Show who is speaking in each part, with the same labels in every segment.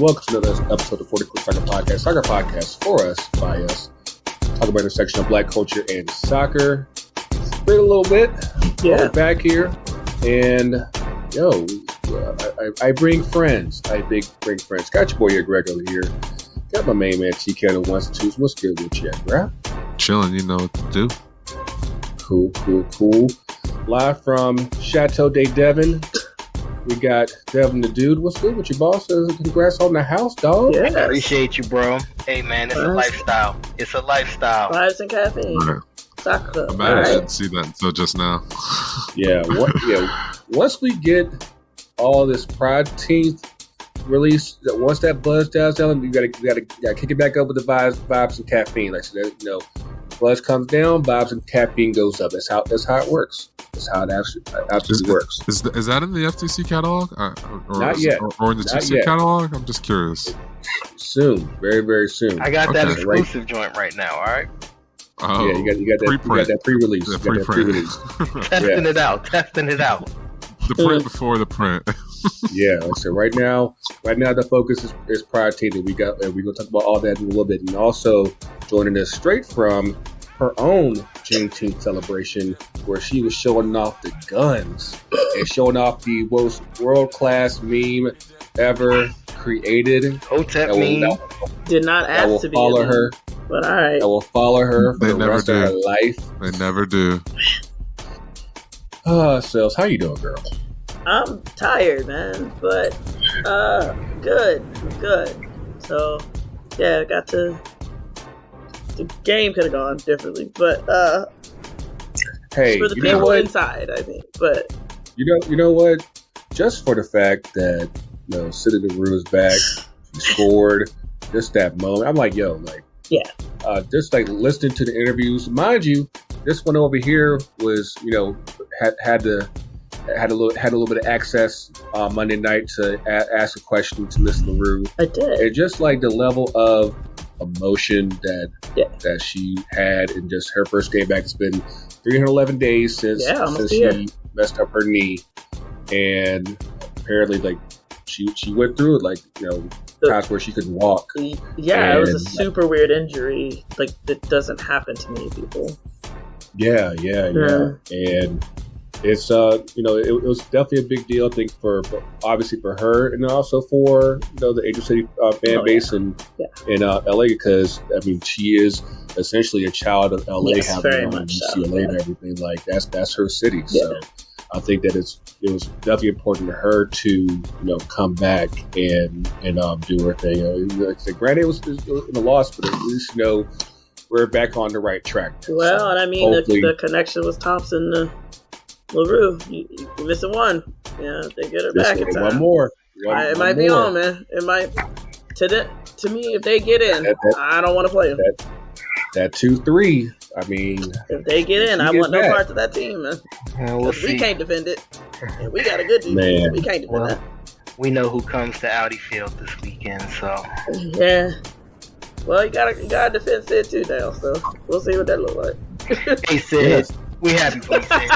Speaker 1: Welcome to another episode of 40 Quick Soccer Podcast for us, by us. Talk about the intersection of black culture and soccer. It's been a little bit.
Speaker 2: Yeah.
Speaker 1: We're back here. And, I bring friends. Bring friends. Got your boy here, Greg, over here. Got my main man, TK, the ones and twos. What's good with you, bro?
Speaker 3: Chilling, you know what to do.
Speaker 1: Cool. Live from Chateau de Devon. We got Devin the Dude. What's good with you, boss? Congrats on the house, dog.
Speaker 2: Yeah.
Speaker 4: Appreciate you, bro. Hey, man, it's a lifestyle. It's a lifestyle.
Speaker 2: Vibes and caffeine.
Speaker 3: Right.
Speaker 2: Soccer.
Speaker 3: I'm mad I didn't see that until just now.
Speaker 1: Once we get all this Pride team release, once that buzz dies down, we gotta kick it back up with the vibes and caffeine. Like so that, buzz comes down, vibes and caffeine goes up. That's how it works. That's how it actually works.
Speaker 3: Is that in the FTC catalog?
Speaker 1: Not yet.
Speaker 3: Or in the TC catalog? I'm just curious.
Speaker 1: Soon. Very, very soon.
Speaker 4: I got that exclusive joint right now, all right?
Speaker 1: Oh, yeah, you got that pre-release.
Speaker 3: The pre-print.
Speaker 4: Testing it out.
Speaker 3: The print before the print.
Speaker 1: Yeah, so right now the focus is Pride Team, and we're gonna talk about all that in a little bit, and also joining us straight from her own Juneteenth celebration, where she was showing off the guns and showing off the most world-class meme ever created.
Speaker 4: Hotep meme.
Speaker 2: Did not ask to be.
Speaker 1: Follow her,
Speaker 2: but all right.
Speaker 1: I will follow her for the rest of her life.
Speaker 3: They never do.
Speaker 1: Sales, how you doing, girl?
Speaker 2: I'm tired, man, but good. So, yeah, the game could have gone differently, but
Speaker 1: hey,
Speaker 2: for the people inside, I think. But
Speaker 1: you know what? Just for the fact that City of the Rue is back, she scored. Just that moment, I'm like,
Speaker 2: yeah.
Speaker 1: Just like listening to the interviews. Mind you, this one over here was, had a little bit of access Monday night to ask a question to Miss LaRue.
Speaker 2: I did.
Speaker 1: And just like the level of emotion that she had in just her first game back. It's been 311 days since she messed up her knee, and apparently she went through it times where she couldn't walk.
Speaker 2: Yeah, it was a super weird injury. That doesn't happen to many people. Yeah.
Speaker 1: And it's it was definitely a big deal, I think, for obviously for her, and also for the Angel City fan base in LA, because she is essentially a child of LA, having on UCLA and everything. That's her city. So I think that it was definitely important to her to come back and do her thing. Granted, it was in a loss, but at least we're back on the right track.
Speaker 2: Well, so, and the connection was Thompson to LaRue. You missing one. Yeah, they get her back in time.
Speaker 1: One more.
Speaker 2: It might be on, man. It might. To me, if they get in, I don't want to play them.
Speaker 1: That 2-3.
Speaker 2: If they get in, I want no parts of that team, man. We can't defend it. And we got a good defense. Man. We can't defend that.
Speaker 4: We know who comes to Audi Field this weekend, so
Speaker 2: yeah. Well, you gotta defend Sid too now, so we'll see what that looks like.
Speaker 4: Hey Sid, we happy for you, Sid.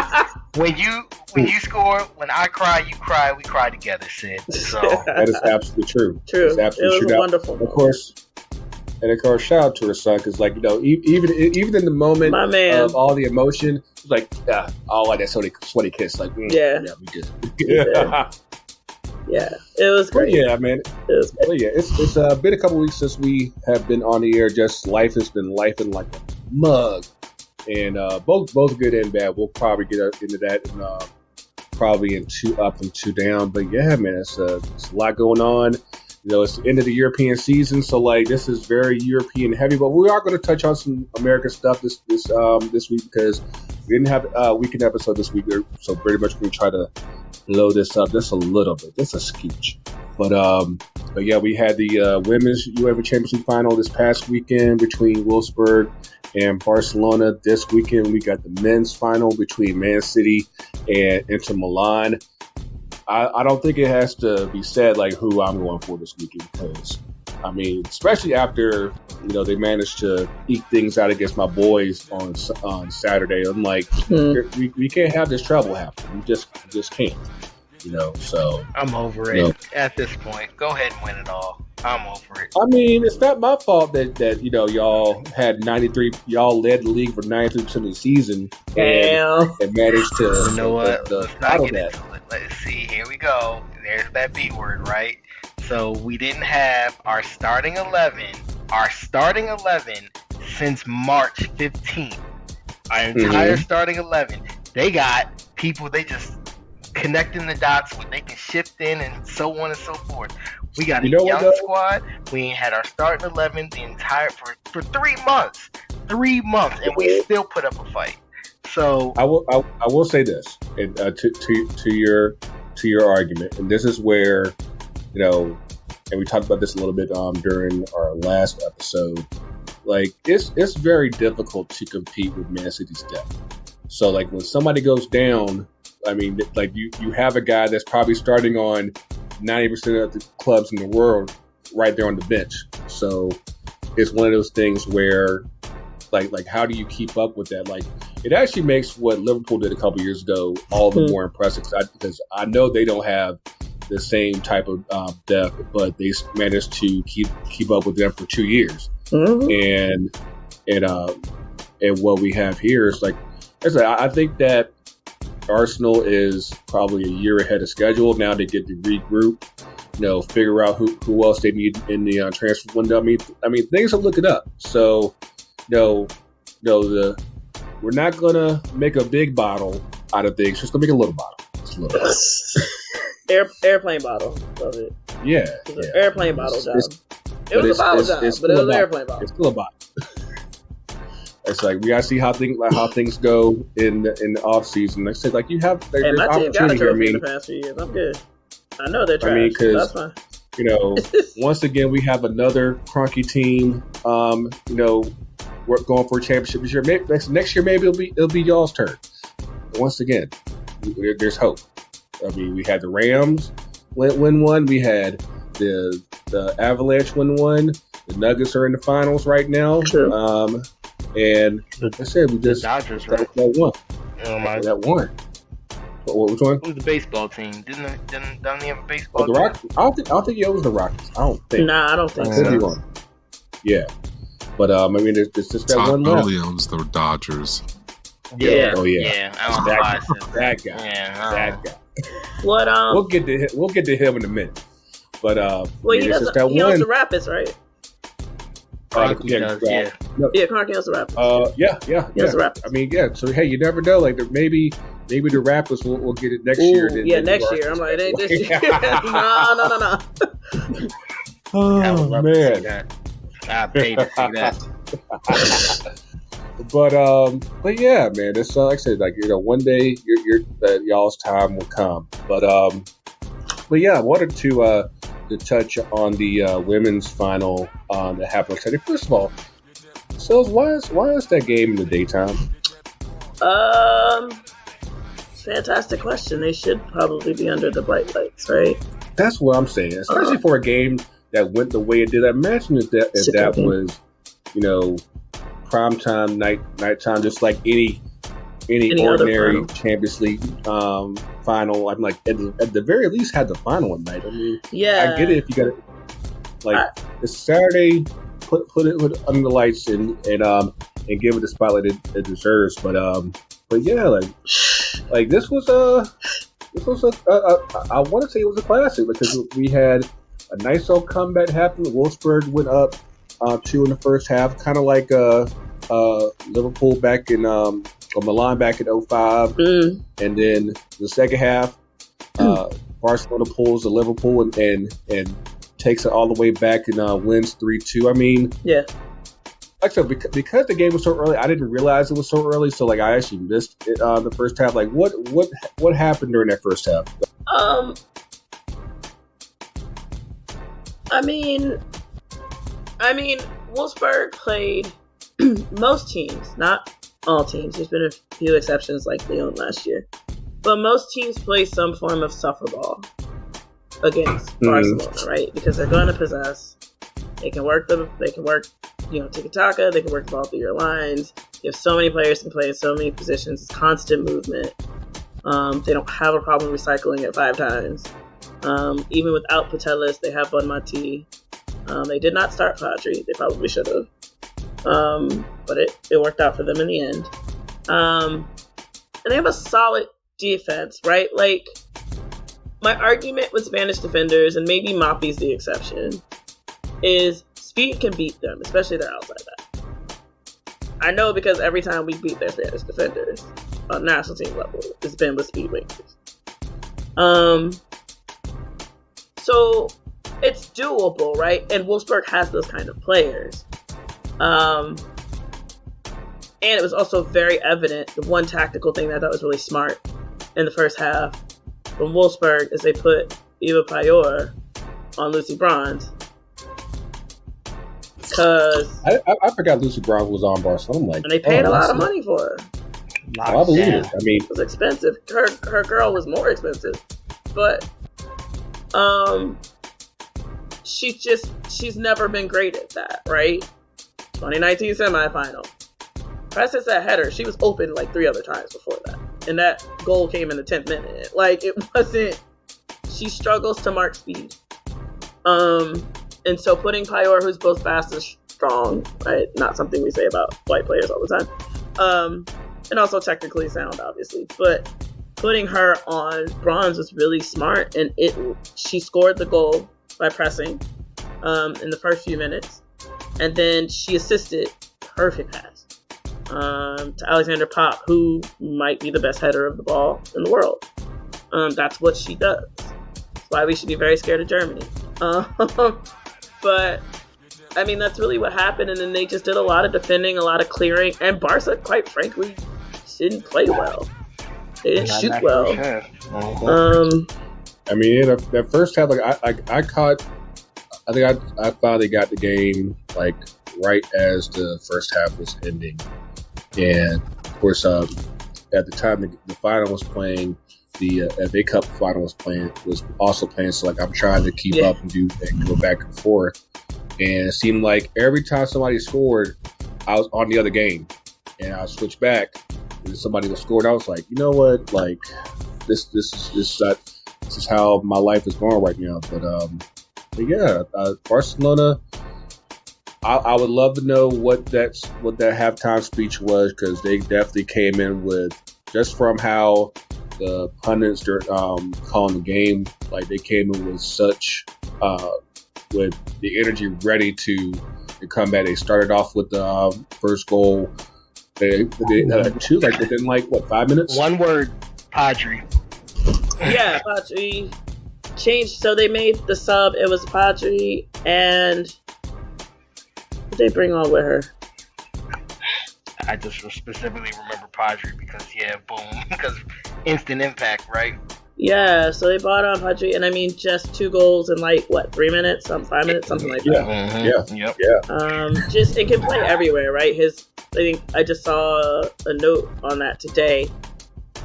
Speaker 4: When you score, when I cry, you cry. We cry together, Sid. So
Speaker 1: that is absolutely true.
Speaker 2: True.
Speaker 1: It's absolutely
Speaker 2: it was
Speaker 1: true.
Speaker 2: wonderful.
Speaker 1: Of course, shout out to her son, because even in the moment of all the emotion, it's all like that sweaty kiss. We good.
Speaker 2: Yeah, it was great.
Speaker 1: But yeah, man. It's been a couple weeks since we have been on the air. Just life has been lifing like a mug, and both good and bad. We'll probably get into that, and probably in 2 up and 2 down. But yeah, man, it's a lot going on. It's the end of the European season, so this is very European heavy. But we are going to touch on some American stuff this week, because we didn't have a weekend episode this week, so pretty much we're going to try to blow this up just a little bit, just a scooch. But yeah, we had the women's UEFA Champions League final this past weekend between Wolfsburg and Barcelona. This weekend we got the men's final between Man City and Inter Milan. I don't think it has to be said who I'm going for this weekend, because especially after they managed to eke things out against my boys on Saturday. I'm we can't have this trouble happen. We just can't. So
Speaker 4: I'm over it at this point. Go ahead and win it all. I'm over it.
Speaker 1: I mean, it's not my fault that y'all had 93. Y'all led the league for 93% of the season and managed to.
Speaker 4: You know what? Let's not get into it. Let's see. Here we go. There's that B word, right? So we didn't have our starting 11. Our starting 11 since March 15th. Our entire starting 11. They got people. They just connecting the dots where they can shift in and so on and so forth. We got a young squad. We ain't had our starting 11 the entire for 3 months. 3 months, and we still put up a fight. So
Speaker 1: I will say this to your argument, and this is where and we talked about this a little bit during our last episode. Like it's very difficult to compete with Man City's depth. So like when somebody goes down, I mean, like you have a guy that's probably starting on 90% of the clubs in the world right there on the bench. So it's one of those things where like how do you keep up with that? Like it actually makes what Liverpool did a couple years ago all the more impressive because I know they don't have the same type of depth, but they managed to keep up with them for 2 years. And what we have here is like I think that Arsenal is probably a year ahead of schedule. Now they get to regroup, figure out who else they need in the transfer window. I mean, things are looking up. So, we're not gonna make a big bottle out of things. Just gonna make a little bottle. Just a little bottle.
Speaker 2: Airplane bottle. Love it.
Speaker 1: Yeah.
Speaker 2: It's an airplane bottle job. It was a bottle job, but it was an airplane bottle.
Speaker 1: It's still a bottle. It's like we gotta see how things go in the off season. Like I said, like you have there's
Speaker 2: my team got a
Speaker 1: opportunity.
Speaker 2: trophy in the past few years. I'm good. I know they're trash. I mean, because
Speaker 1: that's fine. Once again we have another crunky team. We're going for a championship this year. Maybe, next year maybe it'll be y'all's turn. Once again, there's hope. I mean, we had the Rams win one. We had the Avalanche win one. The Nuggets are in the finals right now.
Speaker 2: True.
Speaker 1: And like I said, we just
Speaker 4: Dodgers, right?
Speaker 1: that one.
Speaker 4: That
Speaker 1: one. Which one?
Speaker 4: Who's the baseball team? Didn't they have a baseball
Speaker 1: the Rockets? I don't think it was the Rockets. I don't think.
Speaker 2: Nah, I don't think
Speaker 1: so. Yeah. But I mean, it's just that
Speaker 3: Todd
Speaker 1: one left.
Speaker 3: Williams, the Dodgers.
Speaker 4: Yeah.
Speaker 1: Oh yeah.
Speaker 4: Yeah. I don't know why
Speaker 1: that guy.
Speaker 4: Yeah.
Speaker 1: That guy.
Speaker 2: What?
Speaker 1: We'll get to him in a minute. But
Speaker 2: he owns the Rapids, right?
Speaker 4: Yeah.
Speaker 2: Yeah, Clark owns the Rapids.
Speaker 1: Yeah.
Speaker 2: He owns the Rapids.
Speaker 1: I mean, yeah. So hey, you never know. Like maybe the Rapids will get it next year.
Speaker 2: Yeah, next year. I'm like, it ain't this year. No.
Speaker 1: Oh man.
Speaker 4: I paid to see that.
Speaker 1: But yeah, man, it's like I said, like one day y'all's time will come. But yeah, I wanted to touch on the women's final that happened on Saturday. First of all, so why is that game in the daytime?
Speaker 2: Fantastic question. They should probably be under the bright lights, right?
Speaker 1: That's what I'm saying, especially for a game that went the way it did. Imagine if that was, primetime nighttime, just like any ordinary Champions League final. I'm like at the very least had the final one night. I mean,
Speaker 2: yeah,
Speaker 1: I get it if you got it. Like it's Saturday, put it under the lights and give it the spotlight it deserves. But yeah, like this was a I want to say it was a classic because we had a nice old comeback happen. Wolfsburg went up 2 in the first half, kind of like Liverpool back in or Milan back in 2005. And then the second half, Barcelona pulls the Liverpool and takes it all the way back and wins 3-2. I mean,
Speaker 2: yeah.
Speaker 1: Like I said, because the game was so early, I didn't realize it was so early. So like I actually missed it, the first half. Like what happened during that first half?
Speaker 2: I mean, Wolfsburg played most teams, not all teams. There's been a few exceptions like Lyon last year, but most teams play some form of suffer ball against Barcelona, right? Because they're going to possess. They can work tiki-taka. They can work the ball through your lines. You have so many players can play in so many positions. It's constant movement. They don't have a problem recycling it 5 times. Even without Patelis, they have Bonmati. They did not start Padri. They probably should have. But it worked out for them in the end. And they have a solid defense, right? Like, my argument with Spanish defenders, and maybe Moppy's the exception, is speed can beat them, especially their outside back. I know because every time we beat their Spanish defenders on national team level, it's been with speed wingers. So it's doable, right? And Wolfsburg has those kind of players. And it was also very evident, the one tactical thing that I thought was really smart in the first half from Wolfsburg is they put Eva Payor on Lucy Bronze. Because
Speaker 1: I forgot Lucy Bronze was on Barcelona. I'm like,
Speaker 2: and they paid a lot of money for her.
Speaker 1: I believe it. I mean,
Speaker 2: it was expensive. Her girl was more expensive, but she's never been great at that, right? 2019 semifinal. Presses that header. She was open like 3 other times before that, and that goal came in the 10th minute. Like, it wasn't. She struggles to mark speed. And so putting Payor, who's both fast and strong, right? Not something we say about white players all the time. And also technically sound, obviously. But putting her on Bronze was really smart, and she scored the goal by pressing in the first few minutes. And then she assisted, perfect pass, to Alexander Popp, who might be the best header of the ball in the world. That's what she does. That's why we should be very scared of Germany. But, I mean, that's really what happened. And then they just did a lot of defending, a lot of clearing. And Barca, quite frankly, didn't play well. They didn't shoot well.
Speaker 1: I mean, that first half, like I think I finally got the game, like, right as the first half was ending. And, of course, at the time the final was playing, the FA Cup final was also playing, so like I'm trying to keep up and go back and forth. And it seemed like every time somebody scored, I was on the other game, and I switched back, and somebody was scored. I was like, you know what, like this is how my life is going right now. But yeah, Barcelona. I would love to know what that halftime speech was, because they definitely came in with, just from how the pundits calling the game, like they came in with such with the energy ready to come back. They started off with the first goal. They had 2 like within 5 minutes.
Speaker 4: One word, Padri.
Speaker 2: Yeah, Padri changed. So they made the sub. It was Padri, and who did they bring on with her?
Speaker 4: I just specifically remember Padri because boom, because instant impact, right?
Speaker 2: Yeah, so they brought on Padri, and I mean, just 2 goals in 3 minutes, 5 minutes, something like that.
Speaker 4: Yeah.
Speaker 2: Just it can play everywhere, right? I think I just saw a note on that today.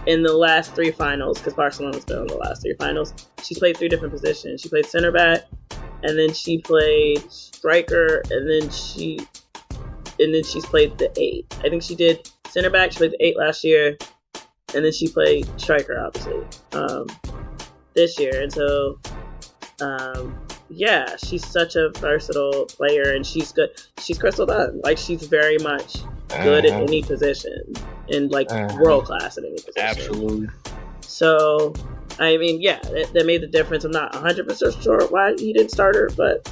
Speaker 2: In the last 3 finals, because Barcelona's been in the last 3 finals, she's played 3 different positions. She played center back, and then she played striker, and then she's played the 8. I think she did center back. She played the 8 last year, and then she played striker, obviously, this year. And so, she's such a versatile player, and she's good. She's Crystal Dunn. Like, she's very much good at any position, and world class at any position.
Speaker 4: Absolutely.
Speaker 2: So, I mean, that made the difference. I'm not 100% sure why he didn't start her, but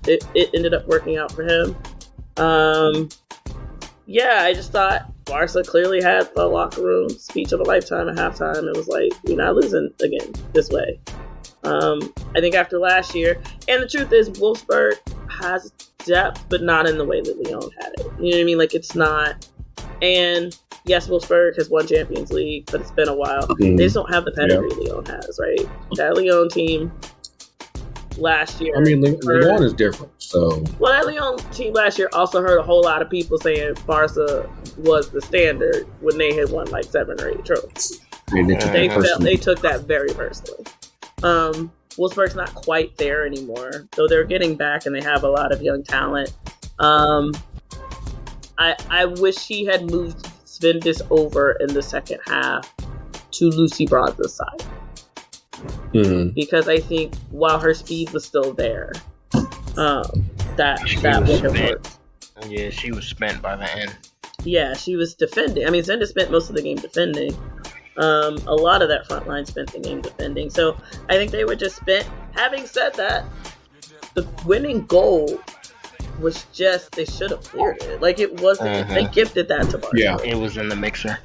Speaker 2: it ended up working out for him. I just thought Barca clearly had the locker room speech of a lifetime at halftime. It was like, we're not losing again this way. I think after last year, and the truth is, Wolfsburg has depth, but not in the way that Lyon had it. You know what I mean? Like, it's not. And yes, Wolfsburg has won Champions League, but it's been a while. They just don't have the pedigree Lyon has, right? That Lyon team last year.
Speaker 1: I mean, Lyon is different. So,
Speaker 2: well, that Lyon team last year also heard a whole lot of people saying Barca was the standard when they had won 7 or 8 trophies. They took that very personally. Wolfsburg's not quite there anymore, though they're getting back and they have a lot of young talent. I wish he had moved Svendis over in the second half to Lucy Bronze's side. Because I think while her speed was still there, that would have worked.
Speaker 4: Yeah, she was spent by the end.
Speaker 2: Yeah, she was defending. I mean, Zenda spent most of the game defending. A lot of that front line spent the game defending. So I think they were just spent. Having said that, the winning goal was just, they should have cleared it. Like, it wasn't, they gifted that to Barca.
Speaker 4: Yeah, it was in the mixer.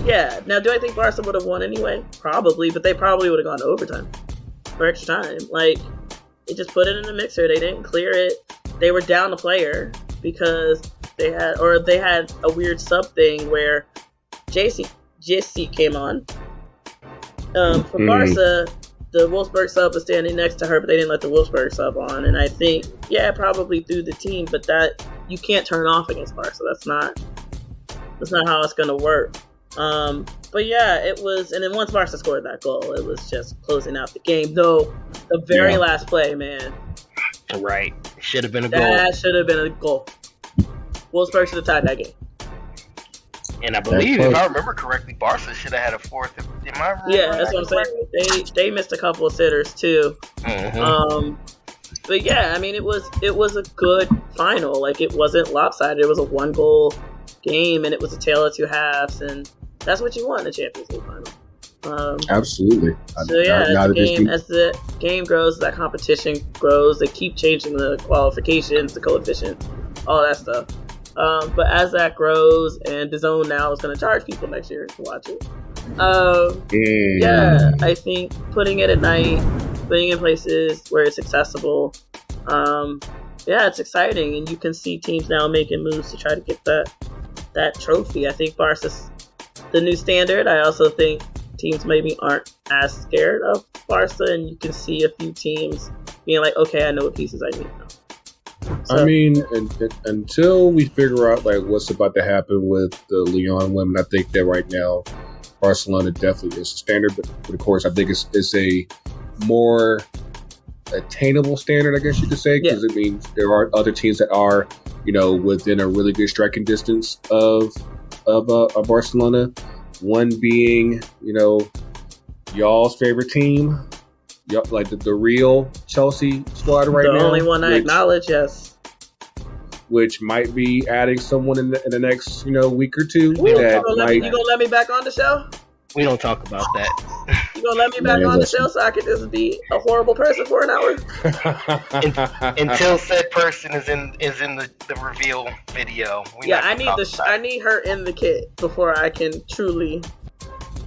Speaker 2: Yeah. Now, do I think Barca would have won anyway? Probably, but they probably would have gone to overtime or extra time. Like, they just put it in the mixer. They didn't clear it. They were down a player because they had a weird sub thing where JC came on. For Barca, the Wolfsburg sub was standing next to her, but they didn't let the Wolfsburg sub on. And I think, yeah, probably through the team, but that you can't turn off against Barca. That's not how it's gonna work. But yeah, it was. And then once Barca scored that goal, it was just closing out the game. Though the very last play, man,
Speaker 4: right, should have been a goal.
Speaker 2: That should have been a goal. Wolfsburg should have tied that game.
Speaker 4: And I believe, if I remember correctly, Barca should have had a fourth.
Speaker 2: Yeah, that's what I'm saying. They missed a couple of sitters too. But yeah, I mean, it was a good final. Like, it wasn't lopsided. It was a 1-goal game, and it was a tale of two halves, and that's what you want in a Champions League final. Absolutely. So yeah, as the game grows, that competition grows. They keep changing the qualifications, the coefficients, all that stuff. But as that grows, and DAZN now is going to charge people next year to watch it. Yeah, I think putting it at night, putting it in places where it's accessible, yeah, it's exciting, and you can see teams now making moves to try to get that trophy. I think Barca's the new standard. I also think teams maybe aren't as scared of Barca, and you can see a few teams being like, okay, I know what pieces I need now. So,
Speaker 1: I mean, until we figure out like what's about to happen with the Lyon women, I think that right now Barcelona definitely is the standard. But of course, I think it's a more attainable standard, I guess you could say, because it means there are other teams that are, within a really good striking distance of Barcelona. One being, y'all's favorite team. Like the real Chelsea squad right now.
Speaker 2: The only one I acknowledge, yes.
Speaker 1: Which might be adding someone in the next, week or two.
Speaker 2: You gonna let me back on the show?
Speaker 4: We don't talk about that.
Speaker 2: You gonna let me back on the show so I can just be a horrible person for an hour?
Speaker 4: Until said person is in the reveal video.
Speaker 2: I need her in the kit before I can truly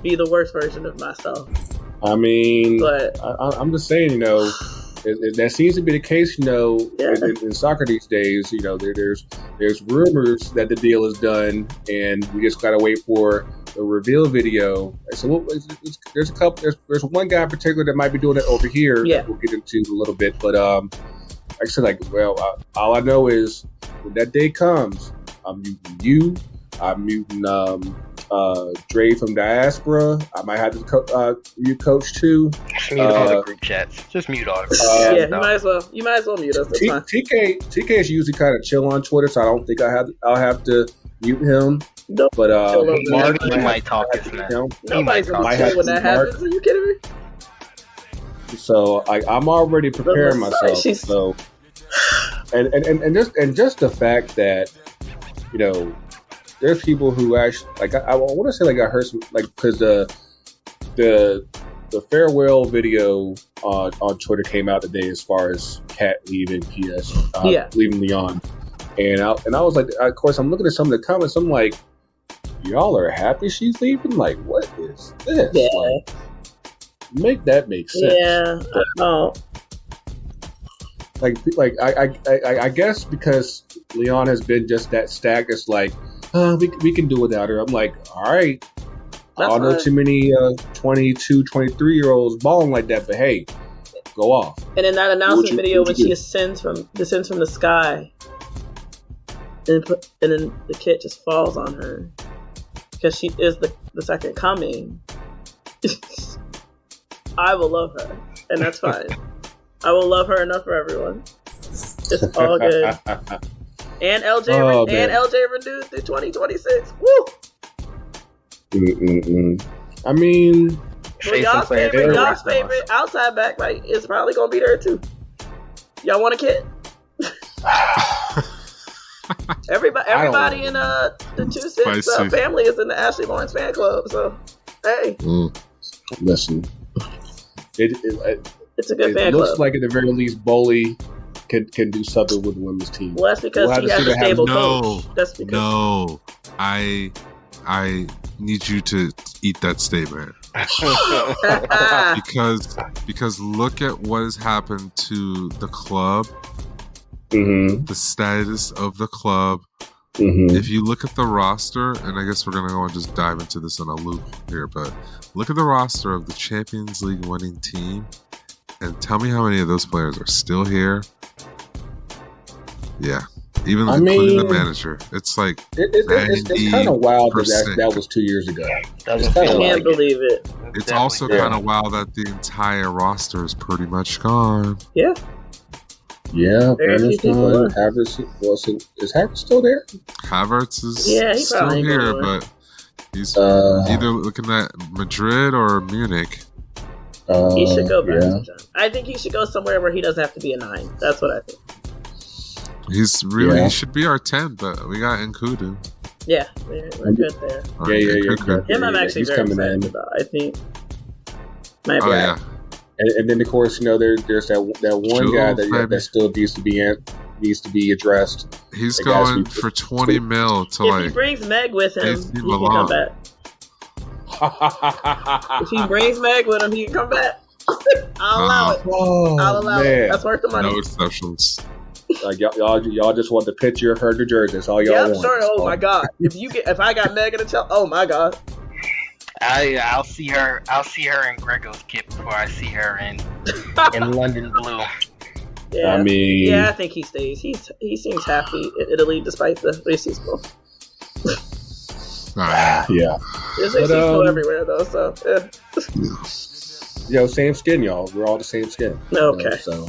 Speaker 2: be the worst version of myself.
Speaker 1: I mean, but I'm just saying, that seems to be the case, in soccer these days. There's rumors that the deal is done, and we just gotta wait for the reveal video. So there's a couple. There's one guy in particular that might be doing it over here.
Speaker 2: Yeah,
Speaker 1: that we'll get into a little bit. But like I said, all I know is when that day comes, I'm muting you. I'm muting Dre from Diaspora. I might have to mute Coach too.
Speaker 4: Mute all the group chats. Just mute all the
Speaker 2: you might as well mute us.
Speaker 1: TK is usually kind of chill on Twitter, so I don't think I'll have to mute him.
Speaker 2: No.
Speaker 1: But
Speaker 4: Mark, he might talk his mess.
Speaker 2: Nobody's gonna chill when that happens. Are you kidding me?
Speaker 1: So I'm already preparing myself. So and just the fact that there's people who actually I want to say I heard some because the farewell video on Twitter came out today as far as Kat leaving leaving Lyon, and I was like, of course I'm looking at some of the comments, I'm like, y'all are happy she's leaving? Like, what is this?
Speaker 2: Yeah.
Speaker 1: Make that make sense.
Speaker 2: Yeah. Oh.
Speaker 1: I guess because Lyon has been just that stacked, it's like, we can do without her. I'm like, all right. I don't know too many 22, 23-year-olds balling like that, but hey, go off.
Speaker 2: And in that announcement video, when she descends from the sky, and then the kit just falls on her because she is the second coming. I will love her, and that's fine. I will love her enough for everyone. It's all good. And LJ renewed through 2026. Woo!
Speaker 1: I mean,
Speaker 2: y'all's favorite outside back is probably gonna be there too. Y'all want a kid? Everybody in the 2-6 family is in the Ashley Lawrence fan club. So, hey,
Speaker 1: listen,
Speaker 2: it's a good fan club. It looks
Speaker 1: like at the very least, Boley can do something with the women's team.
Speaker 2: Well, that's because he has a stable coach. That's because
Speaker 3: I need you to eat that statement. because look at what has happened to the club, the status of the club. If you look at the roster, and I guess we're going to go and just dive into this in a loop here, but look at the roster of the Champions League winning team and tell me how many of those players are still here. Yeah. Even including the manager. It's like
Speaker 1: it's kind of wild that was 2 years ago.
Speaker 2: I can't believe it.
Speaker 3: It's also kind of wild that the entire roster is pretty much gone.
Speaker 2: Yeah.
Speaker 1: Yeah, Havertz is Havertz still there?
Speaker 3: Havertz is
Speaker 2: he's
Speaker 3: still here, but he's either looking at Madrid or Munich.
Speaker 2: He should go back. I think he should go somewhere where he doesn't have to be a 9. That's what I think.
Speaker 3: He should be our 10, but we got Nkudu.
Speaker 2: Yeah, we're good there. Him I'm actually very excited about. I think might be right.
Speaker 1: And then of course, there's that one guy that still needs to be addressed.
Speaker 3: He's going for 20 mil to
Speaker 2: if he brings Meg with him, he can come back. If he brings Meg with him, he can come back. I'll allow it. I'll allow it. That's worth the money.
Speaker 3: No exceptions.
Speaker 1: Like y'all just want the picture of her in the jersey. That's all y'all want.
Speaker 2: Sure. Oh my god! If I got Meg in the Chelsea, oh my god!
Speaker 4: I'll see her in Grego's kit before I see her in London blue.
Speaker 2: Yeah, I think he stays. He seems happy in Italy despite the racism.
Speaker 1: Yeah.
Speaker 2: There's racism everywhere though, so
Speaker 1: same skin, y'all. We're all the same skin.
Speaker 2: Okay.
Speaker 1: So.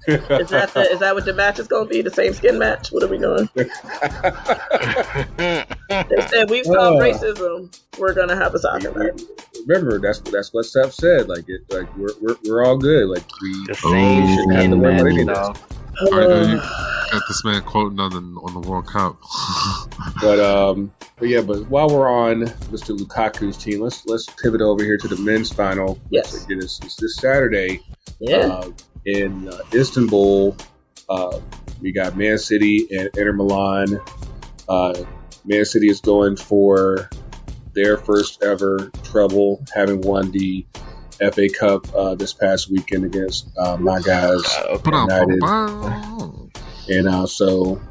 Speaker 2: Is that what the match is going to be? The same skin match? What are we doing? They said we've solved racism. We're going to have a soccer match.
Speaker 1: Remember, that's what Steph said. We're all good. Like
Speaker 4: the same
Speaker 1: shouldn't have to worry about anything.
Speaker 3: You got this man quoting on the World Cup.
Speaker 1: but while we're on Mr. Lukaku's team, let's pivot over here to the men's final.
Speaker 2: Yes,
Speaker 1: it's this Saturday.
Speaker 2: Yeah.
Speaker 1: In Istanbul, we got Man City and Inter Milan. Man City is going for their first ever treble, having won the FA Cup this past weekend against my guys United. And so,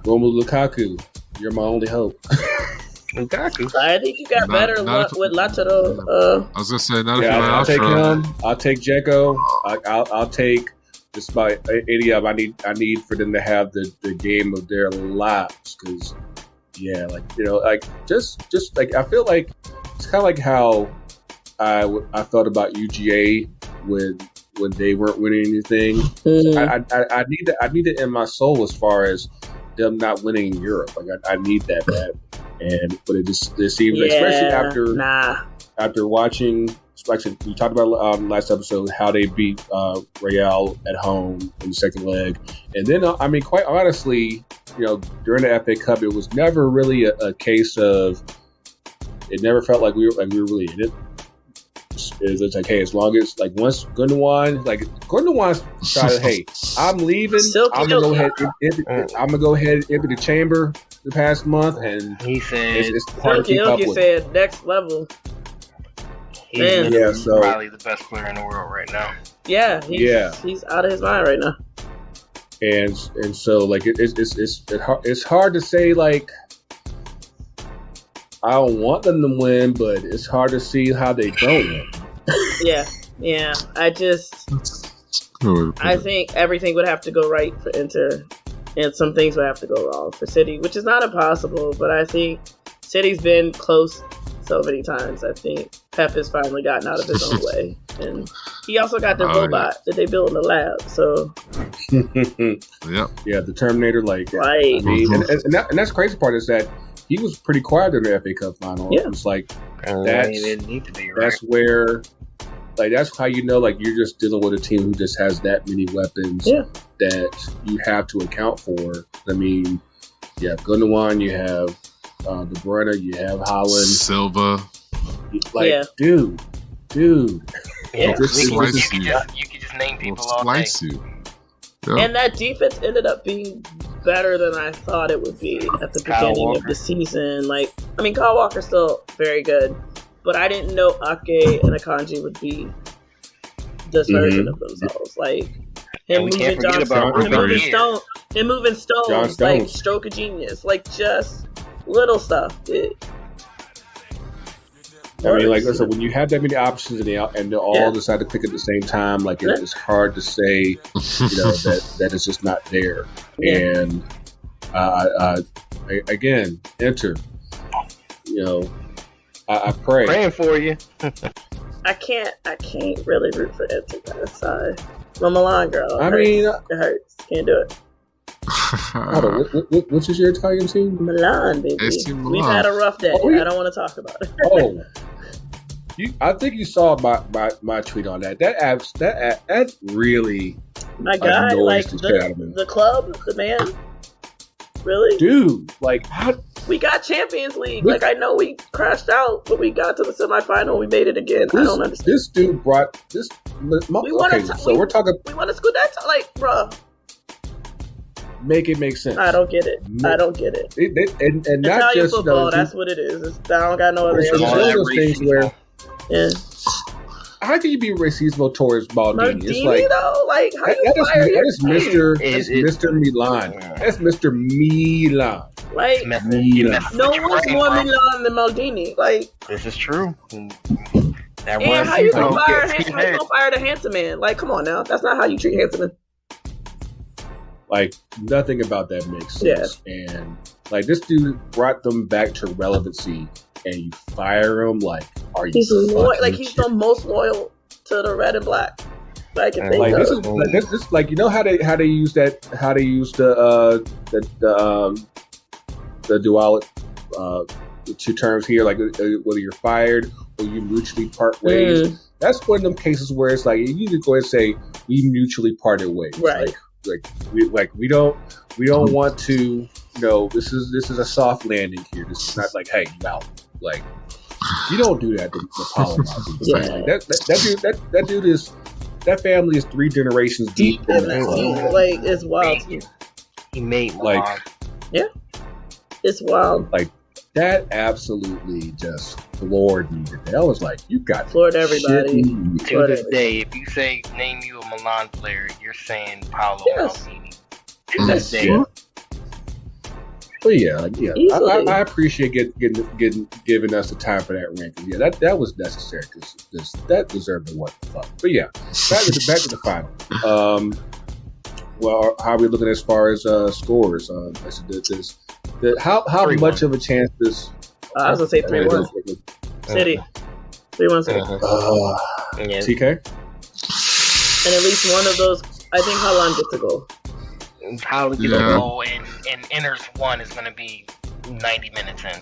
Speaker 1: Romelu Lukaku, you're my only hope.
Speaker 4: Lukaku.
Speaker 2: I think you got better luck with Lautaro.
Speaker 3: I was gonna say,
Speaker 1: I'll take him. I'll take Dzeko. I'll take despite any of. I need for them to have the game of their lives because, just I feel like it's kind of like how I thought about UGA when they weren't winning anything. I need it in my soul as far as them not winning in Europe. I need that bad. But it seems like, especially after watching, like we talked about last episode, how they beat Real at home in the second leg, and then quite honestly, during the FA Cup, it was never really a case of. It never felt like we were really in it. It's like, hey, as long as once Gundogan decided, hey, I'm leaving. I'm gonna go ahead. I'm gonna go ahead and empty the chamber the past month, and
Speaker 4: he said,
Speaker 1: "It's hard to keep up with."
Speaker 2: Said next level.
Speaker 4: He's probably the best player in the world right now.
Speaker 2: Yeah, he's out of his mind right now.
Speaker 1: And so it's hard to say I don't want them to win, but it's hard to see how they don't win.
Speaker 2: Yeah. I think everything would have to go right for Inter, and some things would have to go wrong for City, which is not impossible, but I think City's been close so many times. I think Pep has finally gotten out of his own way. And he also got the robot that they built in the lab, so...
Speaker 1: Yeah, the Terminator,
Speaker 2: right.
Speaker 1: And that's the crazy part is that he was pretty quiet in the FA Cup final.
Speaker 2: Yeah.
Speaker 1: It's like, that's where like that's how you know, like you're just dealing with a team who just has that many weapons that you have to account for. I mean, you have Gundogan, you have De Bruyne, you have Haaland,
Speaker 3: Silva.
Speaker 1: Like, dude.
Speaker 4: Yeah,
Speaker 3: Slice
Speaker 4: you could just name people all day.
Speaker 3: You. Yep.
Speaker 2: And that defense ended up being better than I thought it would be at the beginning of the season. Like, I mean, Kyle Walker's still very good, but I didn't know Ake and Akanji would be this version of themselves. Like, him moving Stones, like, stroke of genius. Like, just little stuff.
Speaker 1: I mean, like I said, when you have that many options and they all decide to pick at the same time, like it's hard to say, you know, that it's just not there. Yeah. And again, Inter, you know, I pray.
Speaker 4: Praying for you.
Speaker 2: I can't really root for Inter, guys. Sorry, I'm a Milan girl. It hurts. Can't do it.
Speaker 1: Which is your Italian team?
Speaker 2: Milan, baby.
Speaker 3: Milan.
Speaker 2: We've had a rough day. I don't want to talk about it.
Speaker 1: I think you saw my tweet on that. That really,
Speaker 2: my guy, like the club, the man, really,
Speaker 1: dude. Like,
Speaker 2: we got Champions League. Like, I know we crashed out, but we got to the semifinal. We made it again. I don't understand.
Speaker 1: This dude brought this. We're talking.
Speaker 2: We want to scoot that. Like, bruh.
Speaker 1: Make it make sense.
Speaker 2: I don't get it. And not
Speaker 1: just
Speaker 2: football. That's what it is. I don't got no other.
Speaker 1: It's one of those things where, how can you be racismo towards Maldini? It's like,
Speaker 2: though, like how
Speaker 1: that is Mr. Milan. That's Mr. Milan.
Speaker 2: Like
Speaker 1: Milan.
Speaker 2: No one's more Milan than Maldini. Like,
Speaker 4: this is true.
Speaker 2: How you gonna fire the handsome man? Like, come on now. That's not how you treat handsome men.
Speaker 1: Like, nothing about that makes sense. Yeah. And, like, this dude brought them back to relevancy, and you fire him? Like, are you
Speaker 2: he's the most loyal to the red and black. Like,
Speaker 1: this is like, you know how they use the dual the two terms here, like whether you're fired or you mutually part ways. That's one of them cases where it's like, you need to go and say, we mutually parted ways.
Speaker 2: Right.
Speaker 1: We don't want to, you know, this is a soft landing here. This is not like, hey, you out. Like, you don't do that to Apollo. That dude is, that family is 3 generations deep in that.
Speaker 2: Like, it's wild.
Speaker 4: He made
Speaker 1: like,
Speaker 2: it's wild.
Speaker 1: Like, that absolutely just floored me today. I was like, you got
Speaker 2: floored everybody.
Speaker 4: To this day, if you say name you a Milan player, you're saying Paolo Maldini. To this day.
Speaker 1: But I appreciate giving us the time for that ranking. Yeah, that was necessary because that deserved the what the fuck. But yeah, back to the final. Well, how are we looking as far as scores? How much of a chance this?
Speaker 2: I was gonna say 3-1. City. 3-1 City.
Speaker 1: TK.
Speaker 2: And at least one of those, I think Haaland gets a goal.
Speaker 4: Haaland gets a goal, and Inter's one is gonna be 90 minutes in.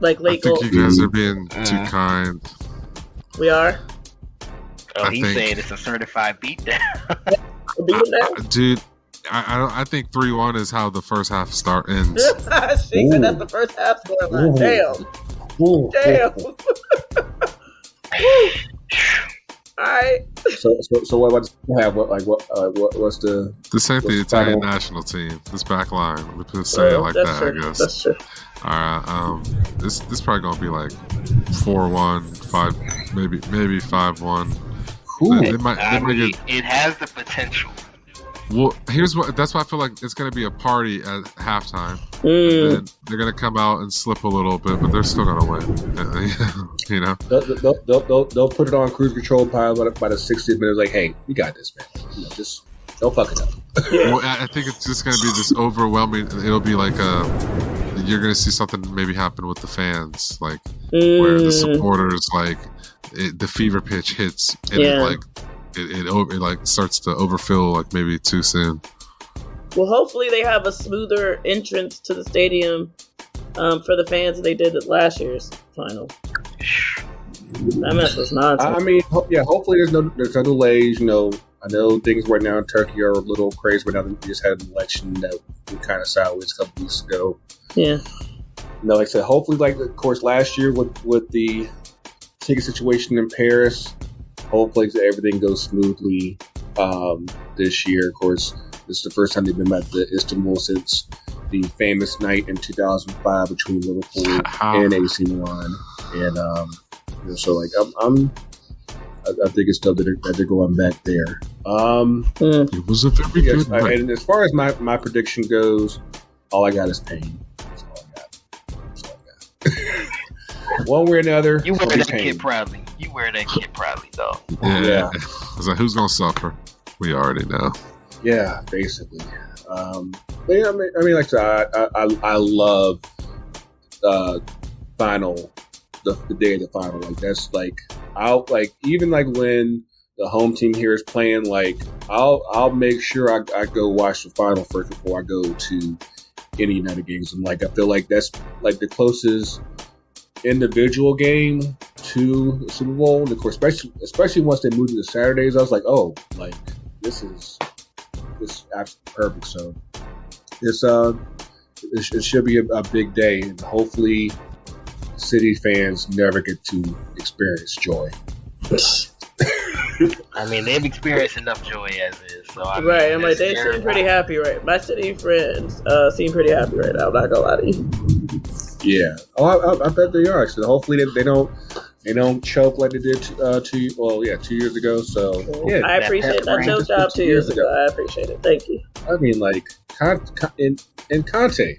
Speaker 2: Like late
Speaker 3: goal.
Speaker 2: I
Speaker 3: think you guys are being too kind.
Speaker 2: We are.
Speaker 4: Oh, he's saying it's a certified beatdown.
Speaker 3: Dude, I think 3-1 is how the first half ends.
Speaker 2: She said that's the first half scoreline. Damn. All right.
Speaker 1: So what have? What's the
Speaker 3: same thing? The Italian national team. This back line. We could say it like that.
Speaker 2: True.
Speaker 3: I guess.
Speaker 2: That's true.
Speaker 3: All right. This probably gonna be like 4-1, 5, maybe 5-1.
Speaker 4: It has the potential.
Speaker 3: Well, that's why I feel like it's going to be a party at halftime. And then they're going to come out and slip a little bit, but they're still going to win. You know,
Speaker 1: they'll put it on cruise control by the 60th minute. Like, hey, we got this, man. You know, just don't fuck it up.
Speaker 3: Well, I think it's just going to be this overwhelming. It'll be like you're going to see something maybe happen with the fans, like where the supporters, like the fever pitch hits, and it starts to overfill like maybe too soon.
Speaker 2: Well, hopefully they have a smoother entrance to the stadium for the fans than they did at last year's final. That mess was nonsense.
Speaker 1: I mean, hopefully there's no delays. You know, I know things right now in Turkey are a little crazy. Right now, we just had an election that we kind of sideways a couple weeks ago.
Speaker 2: Yeah.
Speaker 1: You know, like I said, hopefully, like of course last year with the ticket situation in Paris, hopefully everything goes smoothly this year. Of course, this is the first time they've been at the Istanbul since the famous night in 2005 between Liverpool and AC Milan, and you know, so like I think it's dope that they're going back there.
Speaker 3: It was a very good night.
Speaker 1: And as far as my prediction goes, all I got is pain. That's all I got. One way or another,
Speaker 4: you wear that kid proudly. You wear that kid proudly, though.
Speaker 3: Yeah. It's like, who's gonna suffer? We already know.
Speaker 1: Yeah, basically. But yeah, I mean, like I love final. The day of the final, like that's like I'll like even like when the home team here is playing, like I'll make sure I go watch the final first before I go to any United games. And like I feel like that's like the closest individual game to the Super Bowl. And of course, especially once they moved to the Saturdays, I was like, oh, like this is absolutely perfect. So it should be a big day, and hopefully City fans never get to experience joy.
Speaker 4: I mean, they've experienced enough joy as is. So I mean,
Speaker 2: right, I'm like, they seem pretty happy, right? My City friends seem pretty happy right now. I'm not gonna lie to you.
Speaker 1: Yeah. Oh, I bet they are. Actually, hopefully they don't choke like they did 2 years ago. So yeah,
Speaker 2: I appreciate that choke job 2 years ago. I appreciate it. Thank you.
Speaker 1: I mean, like in Conte.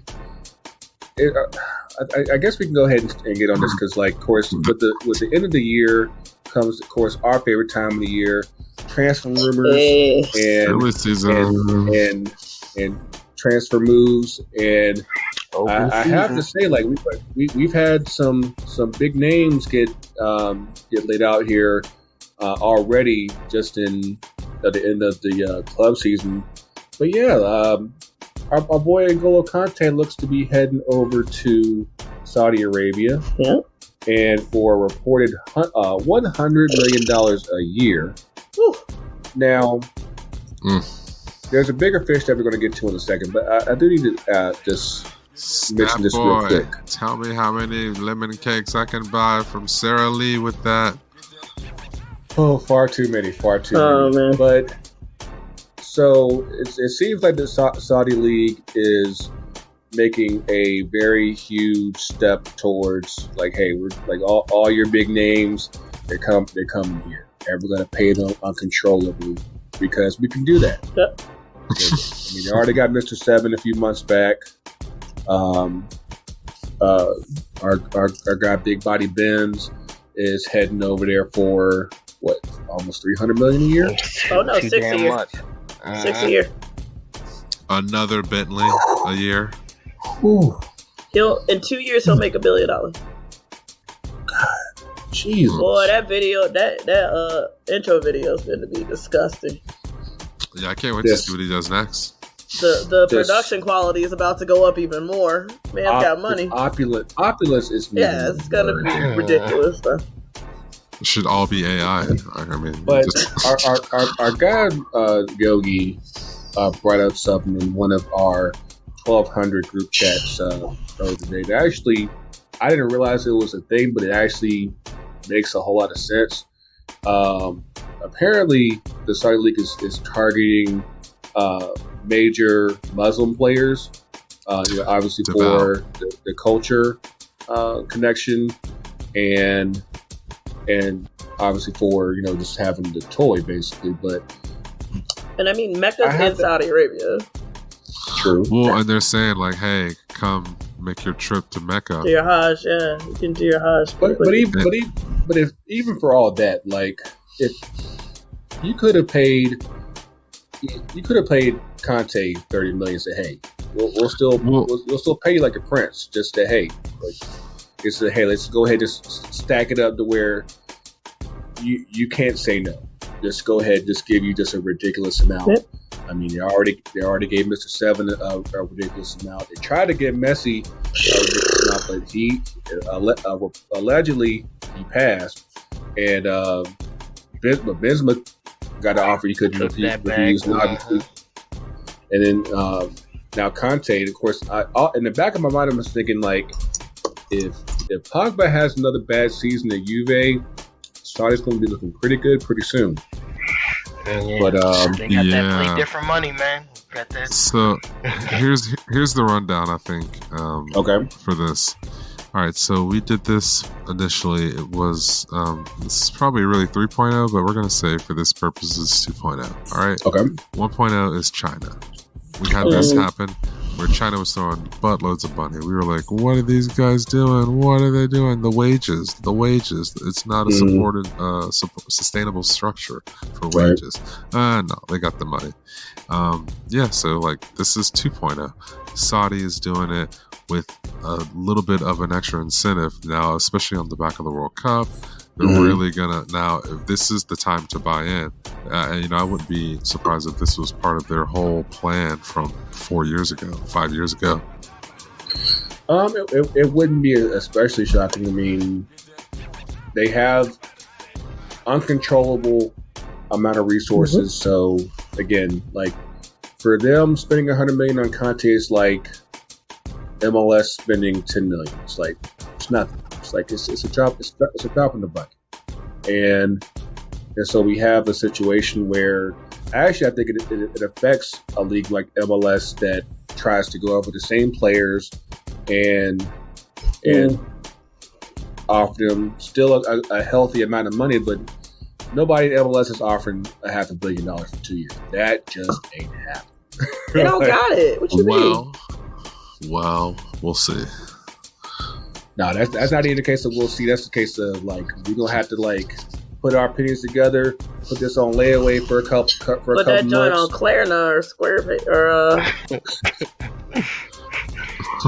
Speaker 1: I guess we can go ahead and get on this because, like, of course, with the end of the year comes, of course, our favorite time of the year: transfer rumors and transfer moves. And I have to say, like, we've had some big names get laid out here already, just at the end of the club season. But yeah. Our boy N'Golo Kante looks to be heading over to Saudi Arabia, and for a reported $100 million a year. Whew. Now, there's a bigger fish that we're going to get to in a second, but I do need to just mention this real quick.
Speaker 3: Tell me how many lemon cakes I can buy from Sara Lee with that.
Speaker 1: Oh, far too many.
Speaker 2: Man.
Speaker 1: But so it seems like the Saudi League is making a very huge step towards, like, hey, we're like all your big names, they're coming here, and we're going to pay them uncontrollably because we can do that. Yep. I mean, they already got Mr. Seven a few months back. Our guy Big Body Benz is heading over there for what, almost $300 million a year?
Speaker 2: Oh no, 6 a year. 6 a year.
Speaker 3: Another Bentley a year.
Speaker 1: Ooh.
Speaker 2: In 2 years he'll make $1 billion. God,
Speaker 1: Jesus.
Speaker 2: Boy, that video, that intro video is going to be disgusting.
Speaker 3: Yeah, I can't wait to see what he does next.
Speaker 2: The production quality is about to go up even more. Man's got money.
Speaker 1: Opulence is
Speaker 2: it's going to be ridiculous stuff.
Speaker 3: It should all be AI. I mean,
Speaker 1: but our guy Yogi brought up something in one of our 1200 group chats earlier today. Actually, I didn't realize it was a thing, but it actually makes a whole lot of sense. Apparently, the Saudi League is targeting major Muslim players, obviously for the culture connection and obviously for just having the toy basically.
Speaker 2: And I mean, Mecca's in Saudi Arabia.
Speaker 1: True.
Speaker 3: Well, and they're saying like, hey, come make your trip to Mecca.
Speaker 2: Do your Hajj, yeah. You can do your Hajj.
Speaker 1: But even for all that, like, if you could have paid Conte $30 million, say, hey, we'll still pay you like a prince. Just say, hey, let's go ahead, just stack it up to where you can't say no. Just go ahead, just give you just a ridiculous amount. Yep. I mean, they already gave Mr. Seven a ridiculous amount. They tried to get Messi a ridiculous amount, but he allegedly he passed. And Benzema got an offer he couldn't refuse. Obviously. And then now Conte, of course, in the back of my mind, I was thinking like, if Pogba has another bad season at Juve, Sardi's going to be looking pretty good pretty soon.
Speaker 4: Yeah.
Speaker 1: But
Speaker 4: they got that play different money, man. Got that.
Speaker 3: So here's the rundown. I think.
Speaker 1: Okay.
Speaker 3: For this. All right, so we did this initially. It was this is probably really 3.0, but we're gonna say for this purpose it's 2.0. All right.
Speaker 1: Okay.
Speaker 3: 1.0 is China. We had this happen where China was throwing buttloads of money. We were like, what are these guys doing? What are they doing? The wages. It's not a supported, sustainable structure for wages. No, they got the money. So like this is 2.0. Saudi is doing it with a little bit of an extra incentive now, especially on the back of the World Cup. They're really gonna now. If this is the time to buy in, and I wouldn't be surprised if this was part of their whole plan from 5 years ago.
Speaker 1: It wouldn't be especially shocking. I mean, they have uncontrollable amount of resources. So again, like for them, spending $100 million on Conte is like MLS spending $10 million. It's like it's nothing. It's like it's a drop. It's a drop in the bucket. And so we have a situation where actually I think it affects a league like MLS that tries to go over the same players and offer them still a healthy amount of money, but nobody in MLS is offering $500 million for 2 years. That just ain't happening.
Speaker 2: They don't got it. What you mean?
Speaker 3: Well, we'll see.
Speaker 1: No, that's not even the case of we'll see. That's the case of like we're gonna have to like put our opinions together, put this on layaway for a couple months.
Speaker 2: Put that joint on Klarna or Square or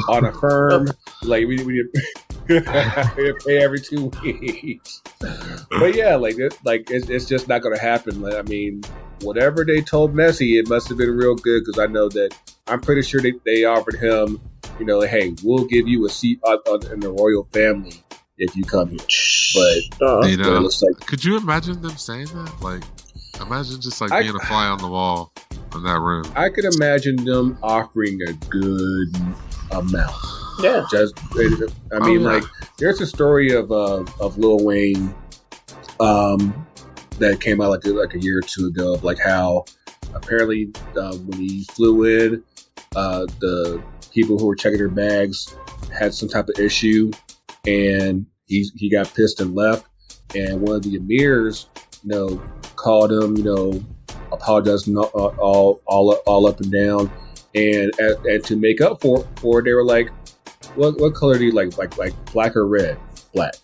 Speaker 1: on a firm. Like we pay every 2 weeks. But yeah, it's just not gonna happen. Like, I mean, whatever they told Messi, it must have been real good because I know that I'm pretty sure they offered him, hey, we'll give you a seat in the royal family if you come here. But it looks like,
Speaker 3: could you imagine them saying that? Like, imagine just like being a fly on the wall in that room.
Speaker 1: I could imagine them offering a good amount.
Speaker 2: Yeah.
Speaker 1: There's a story of Lil Wayne that came out like a year or two ago of like how apparently when he flew in, the people who were checking their bags had some type of issue, and he got pissed and left. And one of the emirs, called him, apologizing all up and down, and to make up for it, they were like, "What color do you like black or red?" Black.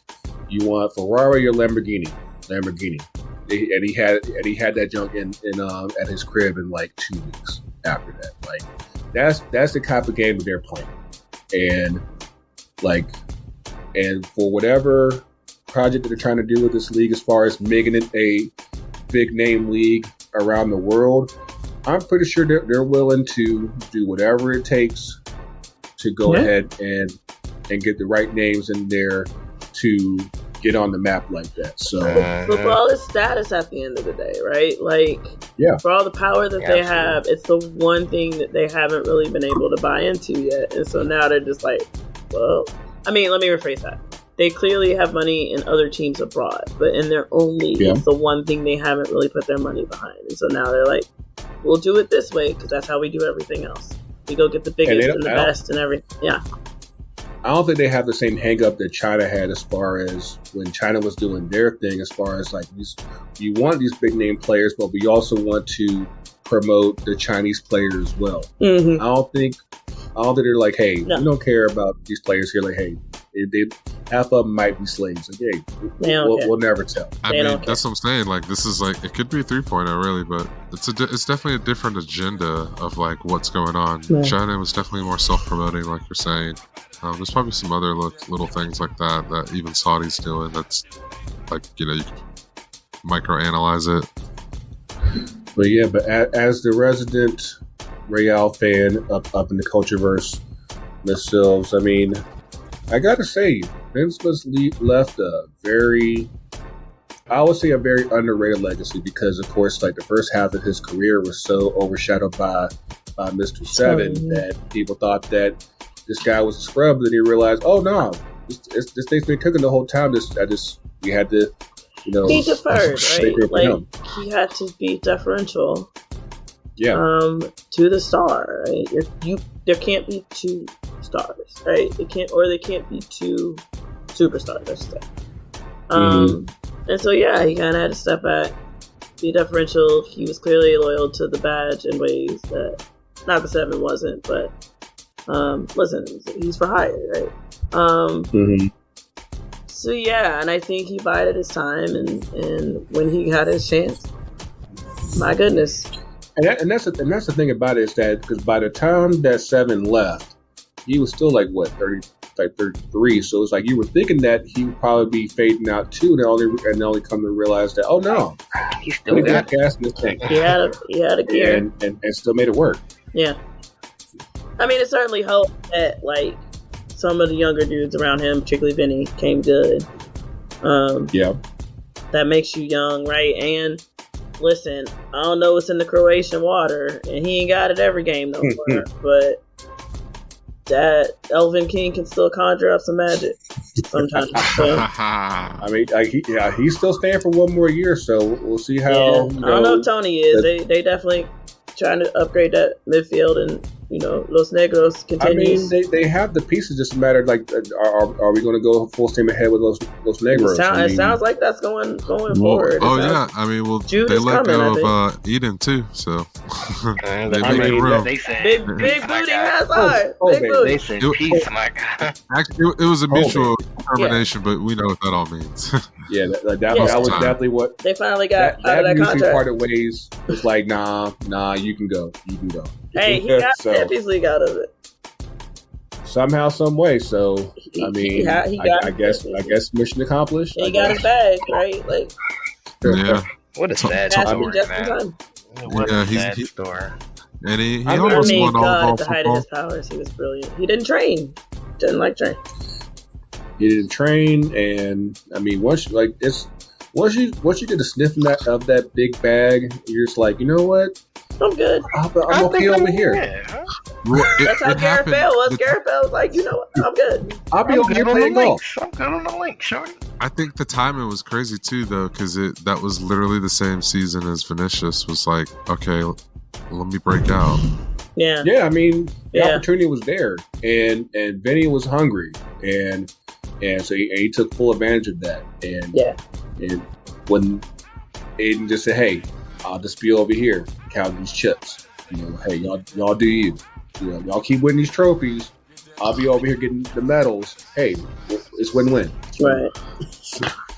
Speaker 1: You want Ferrari or Lamborghini? Lamborghini. And he had that junk in at his crib in like 2 weeks after that. Like that's the type of game that they're playing, and for whatever project that they're trying to do with this league, as far as making it a big name league around the world, I'm pretty sure they're willing to do whatever it takes to go ahead and get the right names in there to get on the map like that. So,
Speaker 2: but for all his status at the end of the day, right? Like, for all the power that they have, it's the one thing that they haven't really been able to buy into yet. And so now they're just like, well, I mean, let me rephrase that. They clearly have money in other teams abroad, but in their own league, it's the one thing they haven't really put their money behind. And so now they're like, we'll do it this way because that's how we do everything else. We go get the biggest and the best and everything. Yeah.
Speaker 1: I don't think they have the same hang up that China had as far as when China was doing their thing, as far as like you want these big name players, but we also want to promote the Chinese players as well. Mm-hmm. I don't think they're like, hey, we don't care about these players here. Like, hey, half of them might be slaves. Like, hey, we'll never tell.
Speaker 3: I mean, that's what I'm saying. Like, this is like, it could be 3.0 really, but it's definitely a different agenda of like what's going on. Yeah. China was definitely more self-promoting, like you're saying. There's probably some other little things like that even Saudi's doing. That's like, you can microanalyze it.
Speaker 1: But as the resident Real fan up in the cultureverse themselves, I mean, I gotta say, Benzema's left a very I would say a very underrated legacy because, of course, like the first half of his career was so overshadowed by Mr. Seven that people thought that this guy was a scrub. Then he realized, oh no, this thing's been cooking the whole time. We had to,
Speaker 2: he deferred, right? Like he had to be deferential.
Speaker 1: Yeah.
Speaker 2: To the star, right? There can't be two stars, right? They can't be two superstars. I should say. And so he kind of had to step back, be deferential. He was clearly loyal to the badge in ways that not the Seven wasn't, but listen, he's for hire, right? So and I think he bided his time, and when he had his chance, my goodness.
Speaker 1: And that's the thing about it is that because by the time that Seven left, he was still like 33. So it's like you were thinking that he would probably be fading out too, and only come to realize that
Speaker 4: he still got
Speaker 1: cast this thing.
Speaker 2: He had a gear
Speaker 1: and still made it work.
Speaker 2: Yeah, I mean, it certainly helped that like some of the younger dudes around him, particularly Vinny, came good. That makes you young, right? And listen, I don't know what's in the Croatian water, and he ain't got it every game no more, but that Elvin King can still conjure up some magic sometimes. So.
Speaker 1: I mean, he's still staying for one more year, so we'll see how.
Speaker 2: I don't know if Tony is. They definitely trying to upgrade that midfield, and Los Negros continues.
Speaker 1: I mean, they have the pieces. Just a matter of, like, are we going to go full steam ahead with Los Negros?
Speaker 2: It sounds like that's going forward.
Speaker 1: I
Speaker 3: mean,
Speaker 2: Jude
Speaker 3: they let
Speaker 2: coming,
Speaker 3: go of Eden too, so they
Speaker 2: made
Speaker 3: room.
Speaker 2: Big booty has eyes. Big booty.
Speaker 4: They said peace, my God.
Speaker 3: Actually, it was a mutual determination, but we know what that all means.
Speaker 1: That was definitely what
Speaker 2: they finally got out of that
Speaker 1: mutually
Speaker 2: contract.
Speaker 1: Parted ways. It's like, nah, you can go.
Speaker 2: Hey, he got Champions League out of it
Speaker 1: somehow, some way. So I mean, I guess mission accomplished.
Speaker 2: He got his bag, right? Like,
Speaker 4: what a sad story, man. What a sad story.
Speaker 3: And he almost won all
Speaker 2: at the height of his powers. He was brilliant. He didn't train. Didn't like train.
Speaker 1: He didn't train, and I mean, once you get a sniff of that big bag, you're just like, you know what?
Speaker 2: I'm good.
Speaker 1: I'm okay over here.
Speaker 2: That's how Gareth Bale was. Gareth Bale was like, you know what? I'm good.
Speaker 1: I'll be over here playing golf.
Speaker 4: I'm good on the link, shorty.
Speaker 3: I think the timing was crazy too, though, because that was literally the same season as Vinicius was like, okay, let me break out.
Speaker 2: Yeah.
Speaker 1: I mean, the opportunity was there, and Vinny was hungry, and so he took full advantage of that. And when Aiden just said, "Hey, I'll just be over here counting these chips. Hey, y'all do you. Y'all keep winning these trophies. I'll be over here getting the medals. Hey, it's win-win."
Speaker 2: Right.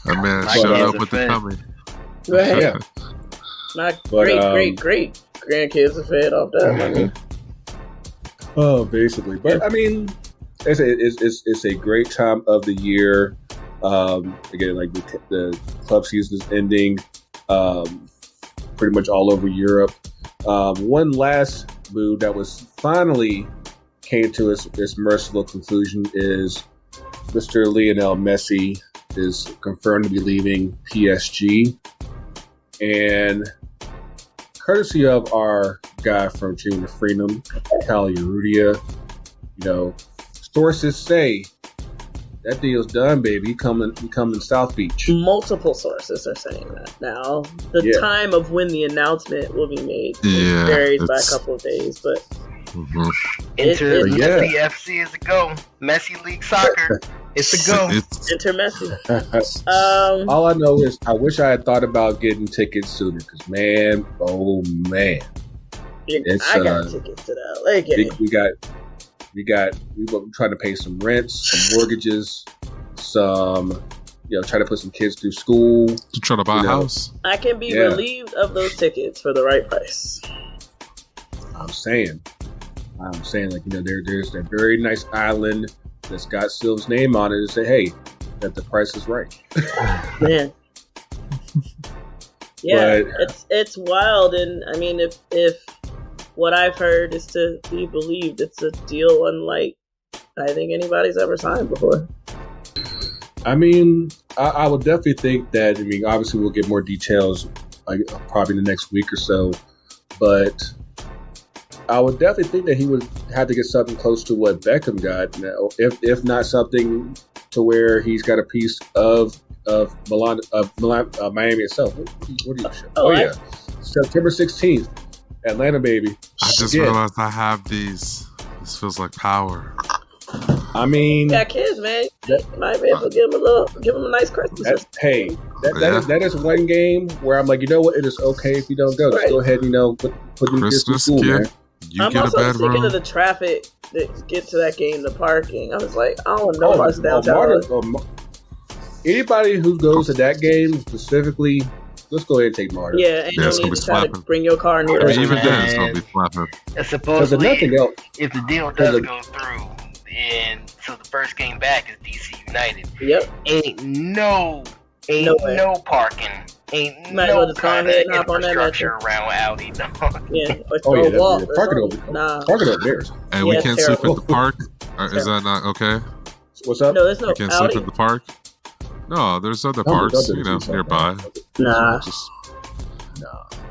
Speaker 3: That man showed up with the tummy.
Speaker 2: Right.
Speaker 1: Yeah.
Speaker 2: My great grandkids are fed off that money.
Speaker 1: Oh, basically. But I mean, it's a great time of the year. Again, like the club season is ending. Pretty much all over Europe. One last move that was finally came to its merciful conclusion is Mr. Lionel Messi is confirmed to be leaving PSG, and courtesy of our guy from Dream of Freedom, Cali Urrutia, sources say that deal's done, baby. He coming South Beach.
Speaker 2: Multiple sources are saying that now. The time of when the announcement will be made varies by a couple of days, but
Speaker 4: Inter FC is a go. Messi League Soccer, it's a go.
Speaker 2: Inter Messi.
Speaker 1: All I know is I wish I had thought about getting tickets sooner, because man, oh man,
Speaker 2: I got tickets to the LA game.
Speaker 1: We were trying to pay some rents, some mortgages, some, try to put some kids through school.
Speaker 3: You trying to buy a house?
Speaker 2: I can be relieved of those tickets for the right price.
Speaker 1: I'm saying, like, there's that very nice island that's got Silva's name on it, and say, hey, that the price is right.
Speaker 2: Man. Yeah, it's wild, and I mean, if what I've heard is to be believed, it's a deal unlike I think anybody's ever signed before.
Speaker 1: I mean, I would definitely think that. I mean, obviously, we'll get more details probably in the next week or so, but I would definitely think that he would have to get something close to what Beckham got now, if not something to where he's got a piece of Miami itself. What do you show? Oh yeah, September 16th, Atlanta, baby.
Speaker 3: I just realized I have these. This feels like power.
Speaker 1: I mean,
Speaker 2: got kids, man. Might be able to give them a nice Christmas.
Speaker 1: That is one game where I'm like, you know what? It is okay if you don't go. Just go ahead, put them kids to school, man.
Speaker 2: I'm also thinking of the traffic that get to that game, the parking. I was like, I don't know about downtown.
Speaker 1: Anybody who goes to that game specifically, let's go ahead and take Martin.
Speaker 2: Yeah, and you don't need to try to bring your car near.
Speaker 3: Even then, it's gonna be slapping.
Speaker 4: Supposedly, if the deal does go through, and so the first game back is DC United.
Speaker 2: Yep.
Speaker 4: Ain't no parking. Ain't no kind of infrastructure around Audi.
Speaker 2: Yeah.
Speaker 1: Parking over there.
Speaker 3: And we can't sleep at the park. Is that not okay?
Speaker 1: What's up?
Speaker 2: No, there's no.
Speaker 3: We can't sleep at the park. No, there's other parks, nearby.
Speaker 2: Nah.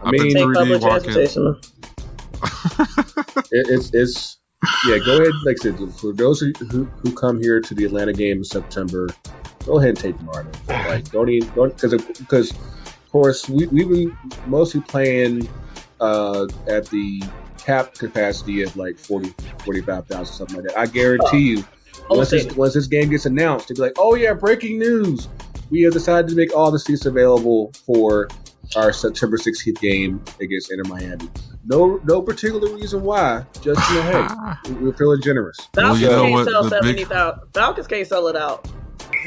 Speaker 1: I mean,
Speaker 2: take public transportation.
Speaker 1: It's go ahead. Like I said, for those who come here to the Atlanta game in September, go ahead and take Martin. Like, don't because of course we've been mostly playing at the cap capacity of like 45,000, something like that. I guarantee you. Once this game gets announced, they'll be like, oh yeah, breaking news. We have decided to make all the seats available for our September 16th game against Inter Miami. No particular reason why. Just, hey, we're feeling generous.
Speaker 2: Falcons can't sell 70,000. Falcons can't sell it out.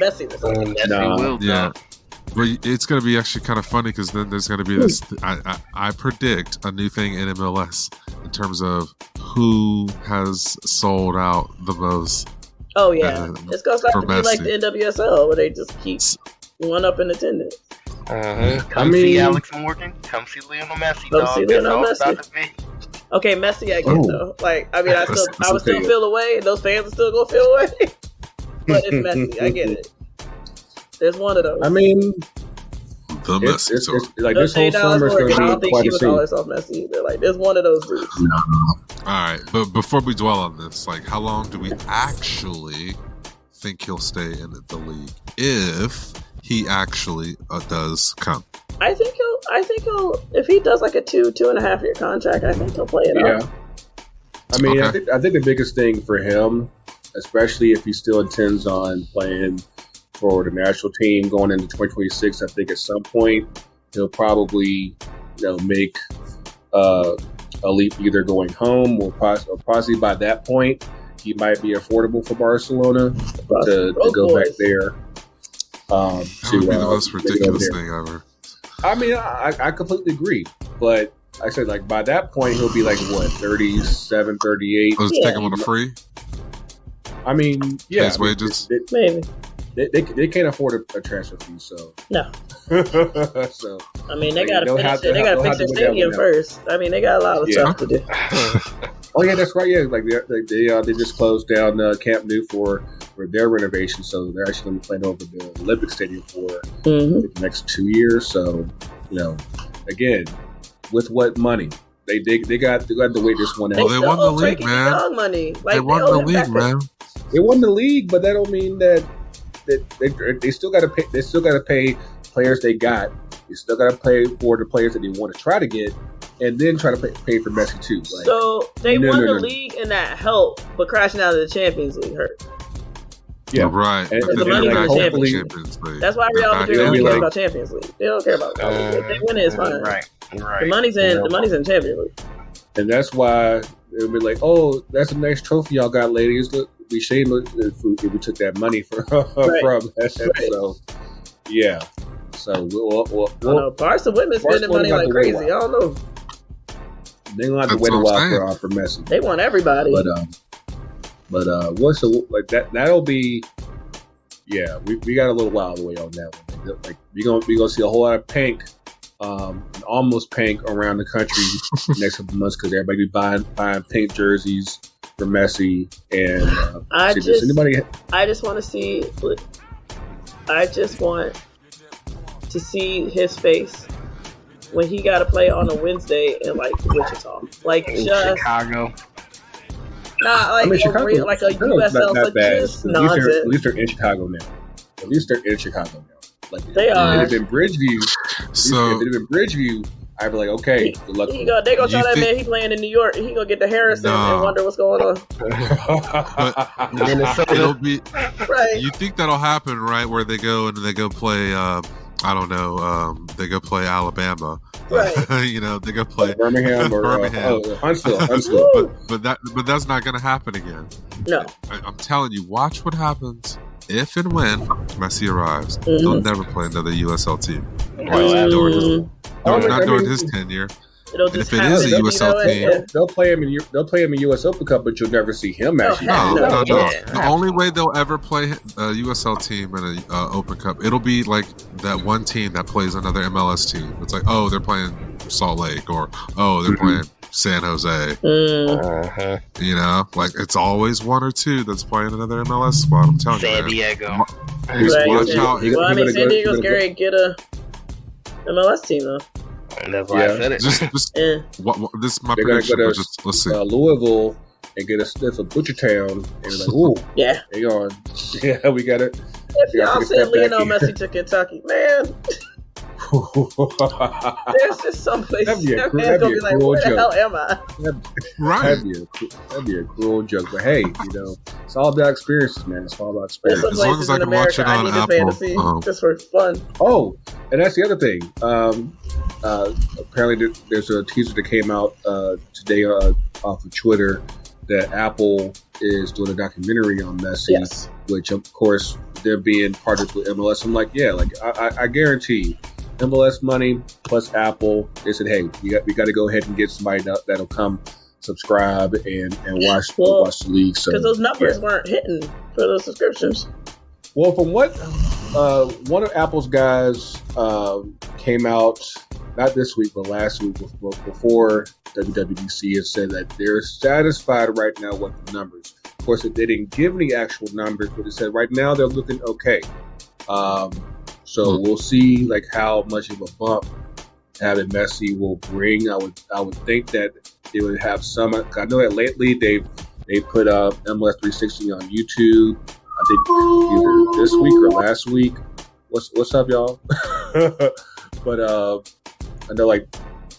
Speaker 2: Messi will.
Speaker 3: Yeah. But it's going to be actually kind of funny because then there's going to be this. I predict a new thing in MLS in terms of who has sold out the most.
Speaker 2: Oh yeah, it's gonna start to be like the NWSL where they just keep one up in attendance.
Speaker 4: Come see Alex Morgan. Come see Lionel Messi.
Speaker 2: Come see Lionel Messi. Okay, Messi, I get though. Like, I mean, I would still feel away, and those fans are still gonna feel away. But it's Messi. I get it. There's one of those.
Speaker 1: I mean,
Speaker 3: the Messi.
Speaker 1: It's like this whole summer is going to be quite a scene. I don't think she would call
Speaker 2: herself Messi either. Like, there's one of those dudes.
Speaker 3: All right, but before we dwell on this, like, how long do we actually think he'll stay in the league if he actually does come?
Speaker 2: I think he'll. If he does like a 2.5 year contract, I think he'll play it out.
Speaker 1: I mean, I think the biggest thing for him, especially if he still intends on playing for the national team going into 2026, I think at some point he'll probably, make a leap either going home or possibly by that point he might be affordable for Barcelona to go back there.
Speaker 3: That would be the most ridiculous thing ever.
Speaker 1: I mean, I completely agree, but I said like by that point he'll be like what 37, 38.
Speaker 3: Let's take him on a free.
Speaker 1: I mean, yeah,
Speaker 3: his wages.
Speaker 2: Maybe.
Speaker 1: They can't afford a transfer fee, so
Speaker 2: no.
Speaker 1: So
Speaker 2: I mean, they got to finish it. They got to fix their stadium first. I mean, they got a lot of stuff to do.
Speaker 1: Oh yeah, that's right. Yeah, like they just closed down Camp Nou for their renovation, so they're actually going to be playing over the Olympic Stadium for the next 2 years. So again, with what money? They got to wait this one out.
Speaker 3: Well, they won the league, man.
Speaker 2: Money. Like,
Speaker 3: they won the league, man.
Speaker 1: They won the league, but that don't mean that they still got to pay. They still got to pay players they got. They still got to pay for the players that they want to try to get, and then try to pay for Messi too. Like,
Speaker 2: so they won the league, and that helped, but crashing out of the Champions League hurt.
Speaker 3: Yeah, right.
Speaker 2: And the money for the Champions League. That's why Real Madrid don't care about Champions League. They don't care about that. If they win it, it's fine. Right. The money's in Champions League. And
Speaker 1: that's why it'll be like, oh, that's a nice trophy y'all got, ladies. Look, we shame if we took that money from. So, yeah. So we'll
Speaker 2: Barca women spending money like crazy. I don't know.
Speaker 1: They're gonna have to wait a while for Messi.
Speaker 2: They want everybody.
Speaker 1: But what's like that? That'll be. Yeah, we got a little while away on that one. Like we gonna see a whole lot of pink. Almost pink around the country next couple months because everybody be buying pink jerseys for Messi and
Speaker 2: I just want to see I just want to see his face when he got to play on a Wednesday in like Wichita, like just
Speaker 4: Chicago.
Speaker 2: Not like
Speaker 1: Chicago,
Speaker 2: like a USL,
Speaker 1: not
Speaker 2: like
Speaker 1: bad.
Speaker 2: just
Speaker 1: At
Speaker 2: nonsense.
Speaker 1: least they're in Chicago now. At least they're in Chicago now. Like
Speaker 2: They are.
Speaker 1: If it had been Bridgeview,
Speaker 3: So
Speaker 1: if it had been Bridgeview, I'd be like, okay, good luck.
Speaker 2: They gonna tell that man he playing in New York. He gonna get to Harrison and wonder what's going on.
Speaker 3: But it'll be
Speaker 2: Right.
Speaker 3: You think that'll happen, right? Where they go play. I don't know. They go play Alabama.
Speaker 2: Right.
Speaker 3: They go play
Speaker 1: Birmingham or
Speaker 3: Birmingham.
Speaker 1: Huntsville.
Speaker 3: But that's not going to happen again.
Speaker 2: No.
Speaker 3: I'm telling you, watch what happens if and when Messi arrives.
Speaker 2: Mm-hmm.
Speaker 3: They'll never play another USL team.
Speaker 2: Mm-hmm.
Speaker 3: Not during his tenure.
Speaker 2: It'll
Speaker 3: And
Speaker 2: just
Speaker 3: if it is a USL team,
Speaker 1: They'll play him in US Open Cup, but you'll never see him actually.
Speaker 3: No. The only way they'll ever play a USL team in an Open Cup, it'll be like that one team that plays another MLS team. It's like, oh, they're playing Salt Lake, or oh, they're playing San Jose. Like it's always one or two that's playing another MLS squad. I'm telling you,
Speaker 4: San Diego.
Speaker 3: Watch how.
Speaker 2: San Diego's scary. Get a MLS team though.
Speaker 4: And that's why I said it.
Speaker 3: This is my
Speaker 1: They're
Speaker 3: prediction.
Speaker 1: Go
Speaker 3: But
Speaker 1: to,
Speaker 3: let's see.
Speaker 1: Louisville and get a sniff of Butchertown, and be like, ooh,
Speaker 2: yeah,
Speaker 1: hang on, yeah, we got it.
Speaker 2: If y'all said Lionel Messi to Kentucky, man, there's just some place
Speaker 1: that'd be a
Speaker 2: gonna be like, where the hell am I?
Speaker 1: That'd be a cruel joke. But hey, it's all about experiences, man. It's all about experience.
Speaker 3: As long as I can watch it on Apple,
Speaker 2: just for fun.
Speaker 1: Oh, and that's the other thing. Apparently, there's a teaser that came out today off of Twitter that Apple is doing a documentary on Messi, which of course they're being partnered with MLS. I'm like, I guarantee MLS money plus Apple. They said, hey, we got to go ahead and get somebody that'll come subscribe and watch the league. So
Speaker 2: because those numbers weren't hitting for those subscriptions.
Speaker 1: Well, from what one of Apple's guys came out, not this week, but last week before WWDC, and said that they're satisfied right now with the numbers. Of course, they didn't give any actual numbers, but they said right now they're looking okay. So we'll see like how much of a bump having Messi will bring. I would think that they would have some. I know that lately they put MLS 360 on YouTube. I think either this week or last week. What's up, y'all? But I know like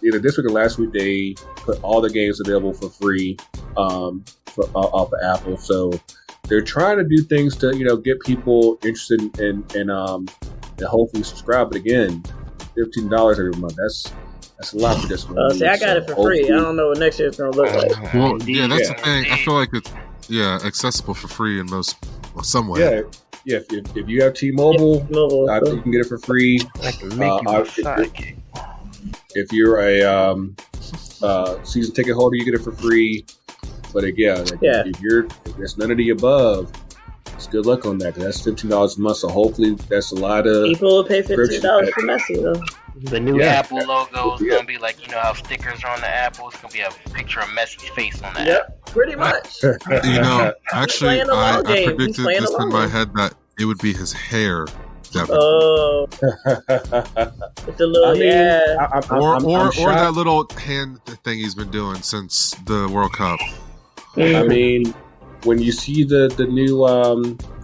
Speaker 1: either this week or last week they put all the games available for free off of Apple. So they're trying to do things to get people interested in hopefully subscribe. But again, $15 every month. That's a lot for this one.
Speaker 2: See, I got it for free. I don't know what next year's gonna look like.
Speaker 3: Well, that's the thing. I feel like it's accessible for free in some way.
Speaker 1: Yeah. If you have T-Mobile, you can get it for free.
Speaker 4: I can make you a sidekick.
Speaker 1: If you're a season ticket holder, you get it for free. But again, if there's none of the above, it's good luck on that. 'Cause that's $15 a month. So hopefully that's a lot of
Speaker 2: people will pay $15 for Messi though.
Speaker 4: The new Apple logo is gonna be like how stickers are on the Apple. It's gonna be a picture of Messi's face on the Apple.
Speaker 2: Pretty much.
Speaker 3: Actually, I predicted this in my head that it would be his hair. Definitely.
Speaker 2: Oh, with the little
Speaker 3: or that little hand thing he's been doing since the World Cup.
Speaker 1: I mean, when you see the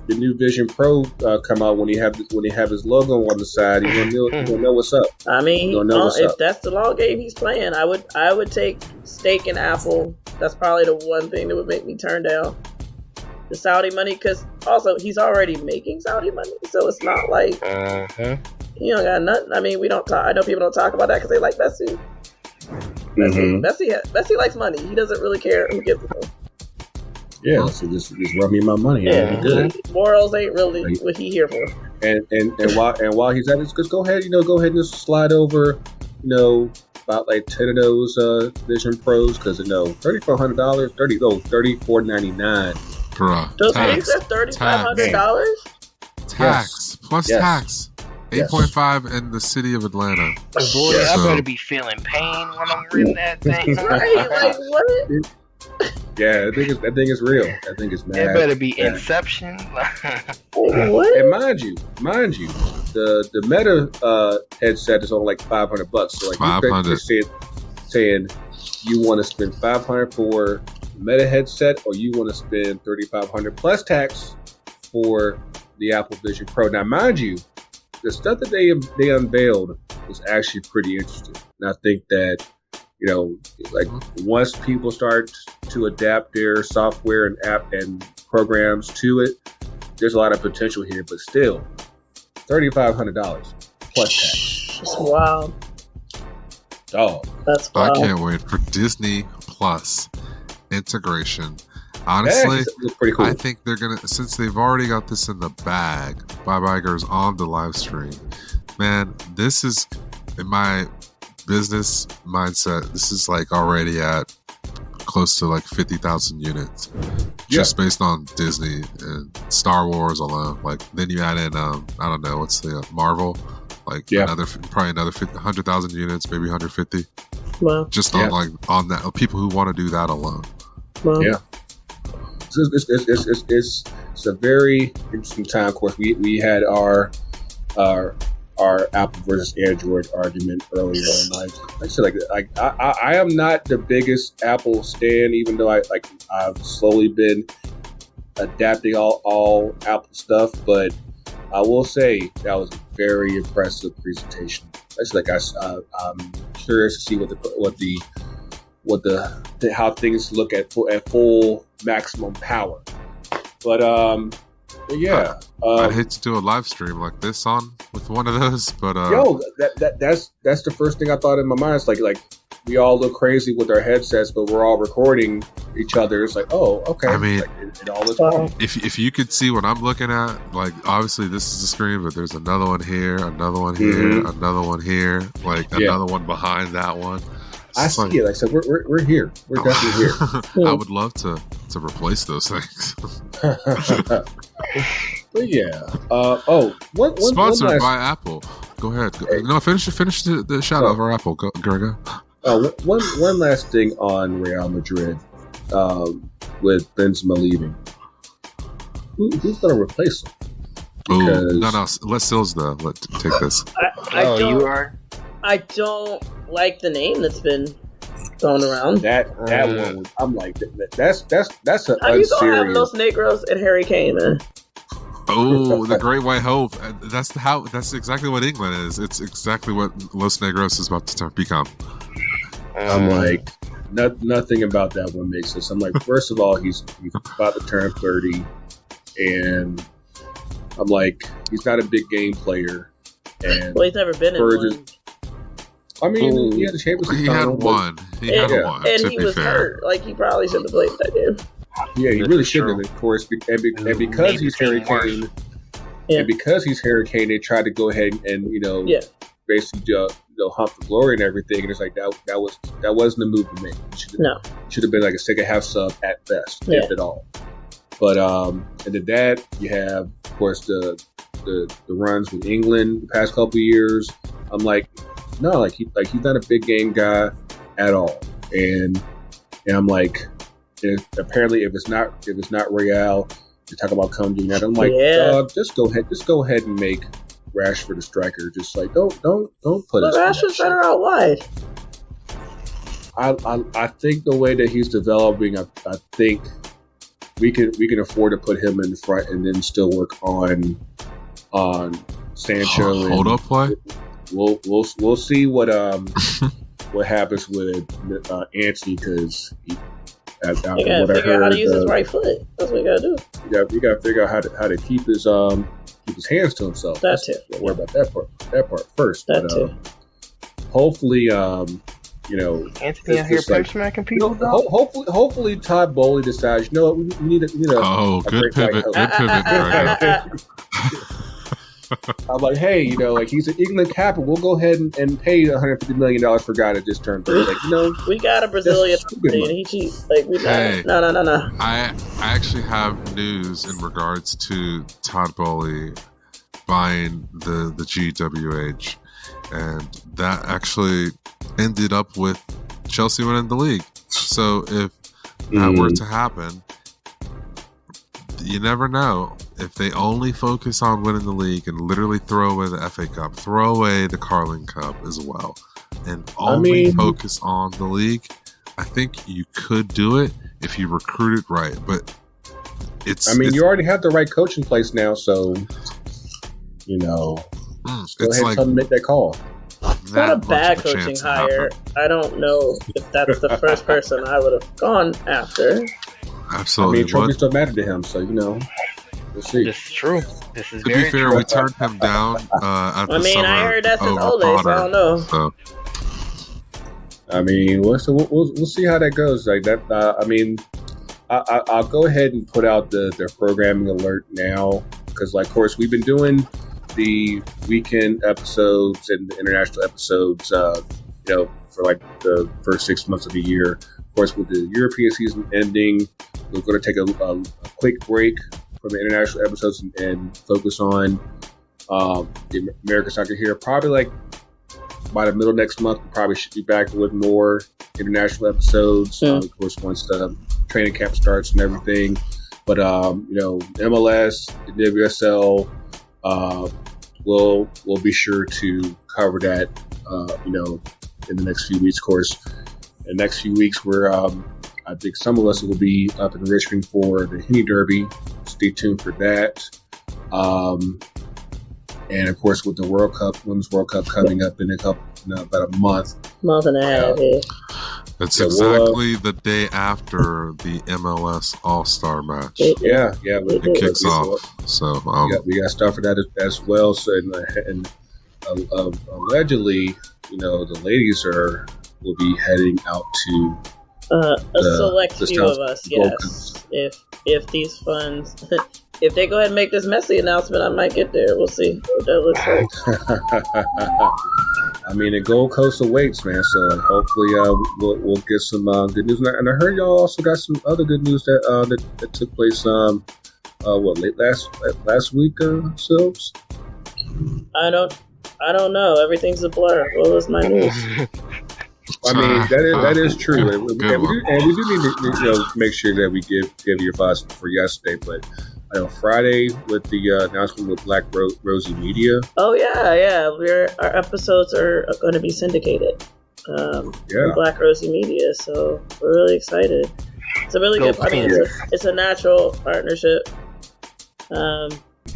Speaker 1: new Vision Pro come out, when he have his logo on the side, you gonna know what's up.
Speaker 2: I mean, if that's the long game he's playing, I would take stake in Apple. That's probably the one thing that would make me turn down the Saudi money, because also he's already making Saudi money, so it's not like he don't got nothing. I mean, we don't talk. I know people don't talk about that because they like Messi. Messi likes money. He doesn't really care who gives it to him.
Speaker 1: Yeah, so just run me my money.
Speaker 2: Yeah, good. Morals ain't really what he here for.
Speaker 1: And while he's at it, just go ahead and just slide over, about like 10 of those Vision Pros, because $3,400, $34.99.
Speaker 2: Those things are $3,500.
Speaker 3: Tax plus tax. 8.5 in the city of Atlanta.
Speaker 4: Boy, I better be feeling pain when I'm reading that thing.
Speaker 2: Right? Like what?
Speaker 1: Yeah, I think it's real. I think it's mad.
Speaker 4: It better be Inception.
Speaker 2: What?
Speaker 1: And mind you, the Meta headset is only like $500. So like
Speaker 3: $500.
Speaker 1: Saying you want to spend $500 for the Meta headset, or you want to spend $3,500 plus tax for the Apple Vision Pro. Now, mind you, the stuff that they unveiled was actually pretty interesting, and I think that, you know, like once people start to adapt their software and app and programs to it, there's a lot of potential here. But still, $3,500 plus tax.
Speaker 2: That's wild.
Speaker 1: Oh,
Speaker 2: That's
Speaker 3: I
Speaker 2: wild.
Speaker 3: can't wait for Disney Plus integration. Honestly,
Speaker 1: that's pretty cool.
Speaker 3: I think they're gonna, since they've already got this in the bag. Bye goes on the live stream. Man, this is, in my business mindset, this is like already at close to like 50,000 units, just based on Disney and Star Wars alone. Like then you add in, I don't know, what's the Marvel, like probably another 100,000 units, maybe 150.
Speaker 2: Wow.
Speaker 3: Just on like on that, people who want to do that alone.
Speaker 2: Wow.
Speaker 1: Yeah. It's a very interesting time. Of course, we had our Apple versus Android argument earlier, and I said, I am not the biggest Apple stan, even though I've slowly been adapting all Apple stuff. But I will say that was a very impressive presentation. I'm curious to see how things look at full maximum power. But yeah,
Speaker 3: I'd hate to do a live stream like this with one of those, but
Speaker 1: that's the first thing I thought in my mind. It's like we all look crazy with our headsets, but we're all recording each other. It's like, oh, okay.
Speaker 3: I mean,
Speaker 1: it all is fine.
Speaker 3: If you could see what I'm looking at, like obviously this is the screen, but there's another one here, another one here, another one here, like another one behind that one.
Speaker 1: I see it. Like I said, we're here. We're definitely here.
Speaker 3: I would love to replace those things.
Speaker 1: But yeah.
Speaker 3: Sponsored
Speaker 1: one
Speaker 3: by Apple. Go ahead. No, finish the shout out of our Apple. Go.
Speaker 1: One last thing on Real Madrid, with Benzema leaving. Who's going to replace him?
Speaker 3: No. Let Sills take this.
Speaker 2: I don't like the name that's been thrown around.
Speaker 1: That one, I'm like, that's an
Speaker 2: How you gonna have
Speaker 1: unserious.
Speaker 2: Los Negros and Harry Kane, man?
Speaker 3: Oh, the Great White Hope. That's exactly what England is. It's exactly what Los Negros is about to become.
Speaker 1: I'm like, nothing about that one makes sense. I'm like, first of all, he's about to turn 30, and I'm like, he's not a big game player. And
Speaker 2: Well, he's never been in one.
Speaker 1: I mean, he had the Champions League.
Speaker 3: He had one.
Speaker 2: And he was hurt. Like, he probably shouldn't have played that game.
Speaker 1: Yeah, he really shouldn't have, of course. And because he's Harry Kane, they tried to go ahead and basically hump the glory and everything. And it's like that wasn't the move to make. Should have been like a second half sub at best, if at all. But and then that you have, of course, the runs with England the past couple of years. I'm like, no, he's not a big game guy at all. And I'm like, apparently if it's not Real, you talk about coming doing that. I'm like, just go ahead and make Rashford a striker. Just like don't put
Speaker 2: But Rashford's better out wide.
Speaker 1: I think the way that he's developing, I think we can afford to put him in the front and then still work on Sancho.
Speaker 3: Hold up play.
Speaker 1: We'll see what happens with Anthony, because
Speaker 2: You gotta figure out how to use his right foot. That's what you gotta do.
Speaker 1: You gotta figure out how to keep his hands to himself.
Speaker 2: That too.
Speaker 1: Don't worry about that part first.
Speaker 2: That too.
Speaker 1: Hopefully,
Speaker 4: Anthony out here benchmarking people.
Speaker 1: Hopefully Todd Bowley decides, you know what, we need a
Speaker 3: good pivot. Good pivot.
Speaker 1: I'm like, hey, he's an England captain. We'll go ahead and pay $150 million for a guy that just turned 30.
Speaker 2: We got a Brazilian and he cheats. No.
Speaker 3: I actually have news in regards to Todd Bowley buying the GWH, and that actually ended up with Chelsea winning the league. So if that were to happen, you never know. If they only focus on winning the league and literally throw away the FA Cup, throw away the Carling Cup as well, and only focus on the league, I think you could do it if you recruit it right. But you already have the right coach in place now, so go ahead and make that call.
Speaker 2: It's not a bad coaching hire. I don't know if that's the first person I would have gone after.
Speaker 3: Absolutely.
Speaker 1: Trophies don't matter to him, so we'll see.
Speaker 4: This is true. This is
Speaker 3: to be fair, we turned him down at the summer.
Speaker 2: I heard that's his Ole, so I don't know.
Speaker 3: So.
Speaker 1: We'll see how that goes. Like that. I'll go ahead and put out their programming alert now because, of course, we've been doing the weekend episodes and the international episodes, for the first 6 months of the year. Of course, with the European season ending, we're going to take a quick break from the international episodes and focus on the American soccer here. Probably by the middle of next month, we probably should be back with more international episodes. Of course, once the training camp starts and everything. But MLS, the WSL, we'll be sure to cover that. In the next few weeks, of course. In the next few weeks, I think some of us will be up in Richmond for the Henny Derby. Stay tuned for that. And of course, with the Women's World Cup coming up in about a month
Speaker 2: and a half.
Speaker 3: It's exactly the day after the MLS All-Star match.
Speaker 1: It
Speaker 3: kicks off. So
Speaker 1: we got stuff for that as well. So and allegedly, the ladies will be heading out to
Speaker 2: a select few of us. Yes, if these funds. If they go ahead and make this Messi announcement, I might get there. We'll see what that looks like.
Speaker 1: The Gold Coast awaits, man. So hopefully we'll get some good news. And I heard y'all also got some other good news that took place. Late last week? Silves?
Speaker 2: I don't know. Everything's a blur. What was my news?
Speaker 1: That is true, and we do need to make sure that we give your thoughts for yesterday, but. Friday with the announcement with Black Rosie Media.
Speaker 2: Oh yeah. Our episodes are going to be syndicated. Black Rosie Media, so we're really excited. It's a really good. It's a natural partnership.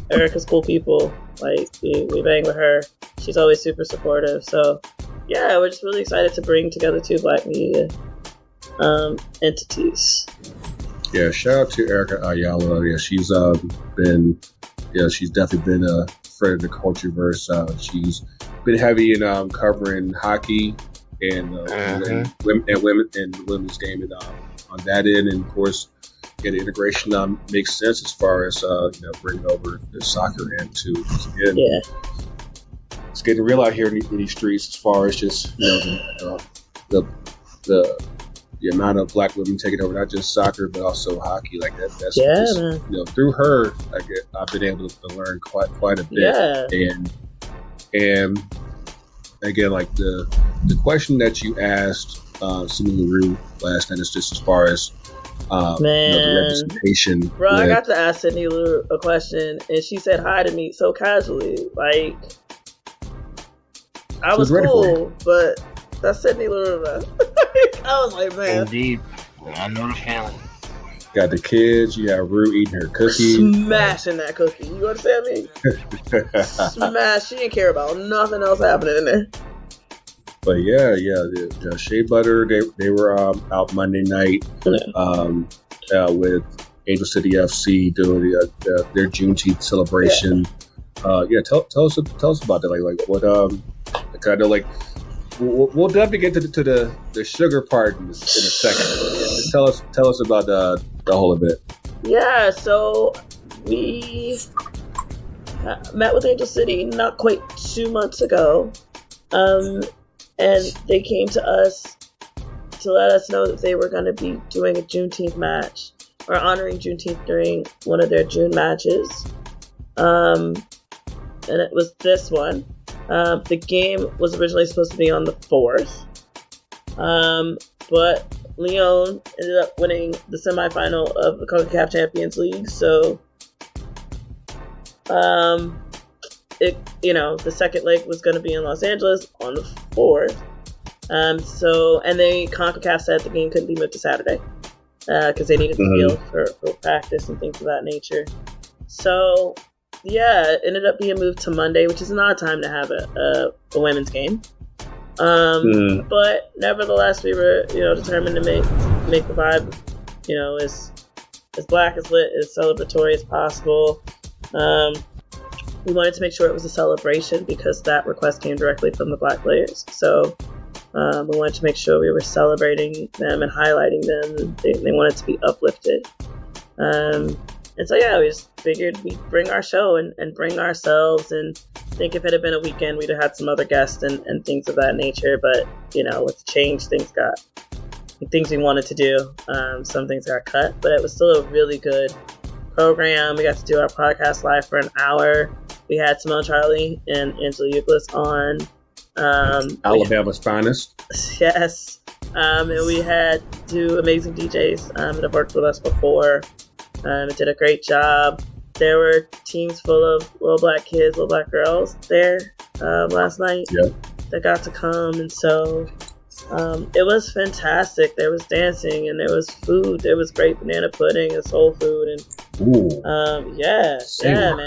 Speaker 2: Erica's cool people. We bang with her. She's always super supportive. So we're just really excited to bring together two Black media entities.
Speaker 1: Yeah, shout out to Erica Ayala. Yeah, she's definitely been a friend of the Cultureverse. She's been heavy in covering hockey and women's game on that end, and of course, the integration makes sense as far as bringing over the soccer end too. Again, it's getting real out here in these streets as far as just the amount of Black women taking over not just soccer but also hockey that's through her I've been able to learn quite a bit and again the question that you asked Simi LaRue last night is just as far as the representation.
Speaker 2: Bro, I got to ask Sydney LaRue a question and she said hi to me so casually I was cool, but that's Sydney LaRue, man. I was like, man.
Speaker 4: Indeed. I know the feeling.
Speaker 1: Got the kids. You got Rue eating her cookie.
Speaker 2: Smashing that cookie. You understand me? Smash. She didn't care about nothing else happening in there.
Speaker 1: But the Shea Butter, they were out Monday night with Angel City FC doing their Juneteenth celebration. Tell us about that. What kind of We'll definitely get to the sugar part in a second. Just tell us about the whole event.
Speaker 2: Yeah, so we met with Angel City not quite 2 months ago, and they came to us to let us know that they were going to be doing a Juneteenth match or honoring Juneteenth during one of their June matches, and it was this one. The game was originally supposed to be on the 4th, but Lyon ended up winning the semifinal of the CONCACAF Champions League. So, the second leg was going to be in Los Angeles on the 4th. And the CONCACAF said the game couldn't be moved to Saturday because they needed the field for practice and things of that nature. So, yeah, it ended up being moved to Monday, which is an odd time to have a women's game. But nevertheless, we were, determined to make the vibe, as black, as lit, as celebratory as possible. We wanted to make sure it was a celebration because that request came directly from the black players. So we wanted to make sure we were celebrating them and highlighting them. They wanted to be uplifted. And so, yeah, we just figured we'd bring our show and bring ourselves. And I think if it had been a weekend, we'd have had some other guests and things of that nature. But, with the change, things we wanted to do. Some things got cut, but it was still a really good program. We got to do our podcast live for an hour. We had Simone Charlie and Angela Euclid on.
Speaker 1: Alabama's finest.
Speaker 2: Yes. And we had two amazing DJs that have worked with us before. It did a great job. There were teams full of little black kids, little black girls there last night that got to come. And so it was fantastic. There was dancing and there was food. There was great banana pudding and soul food. And man.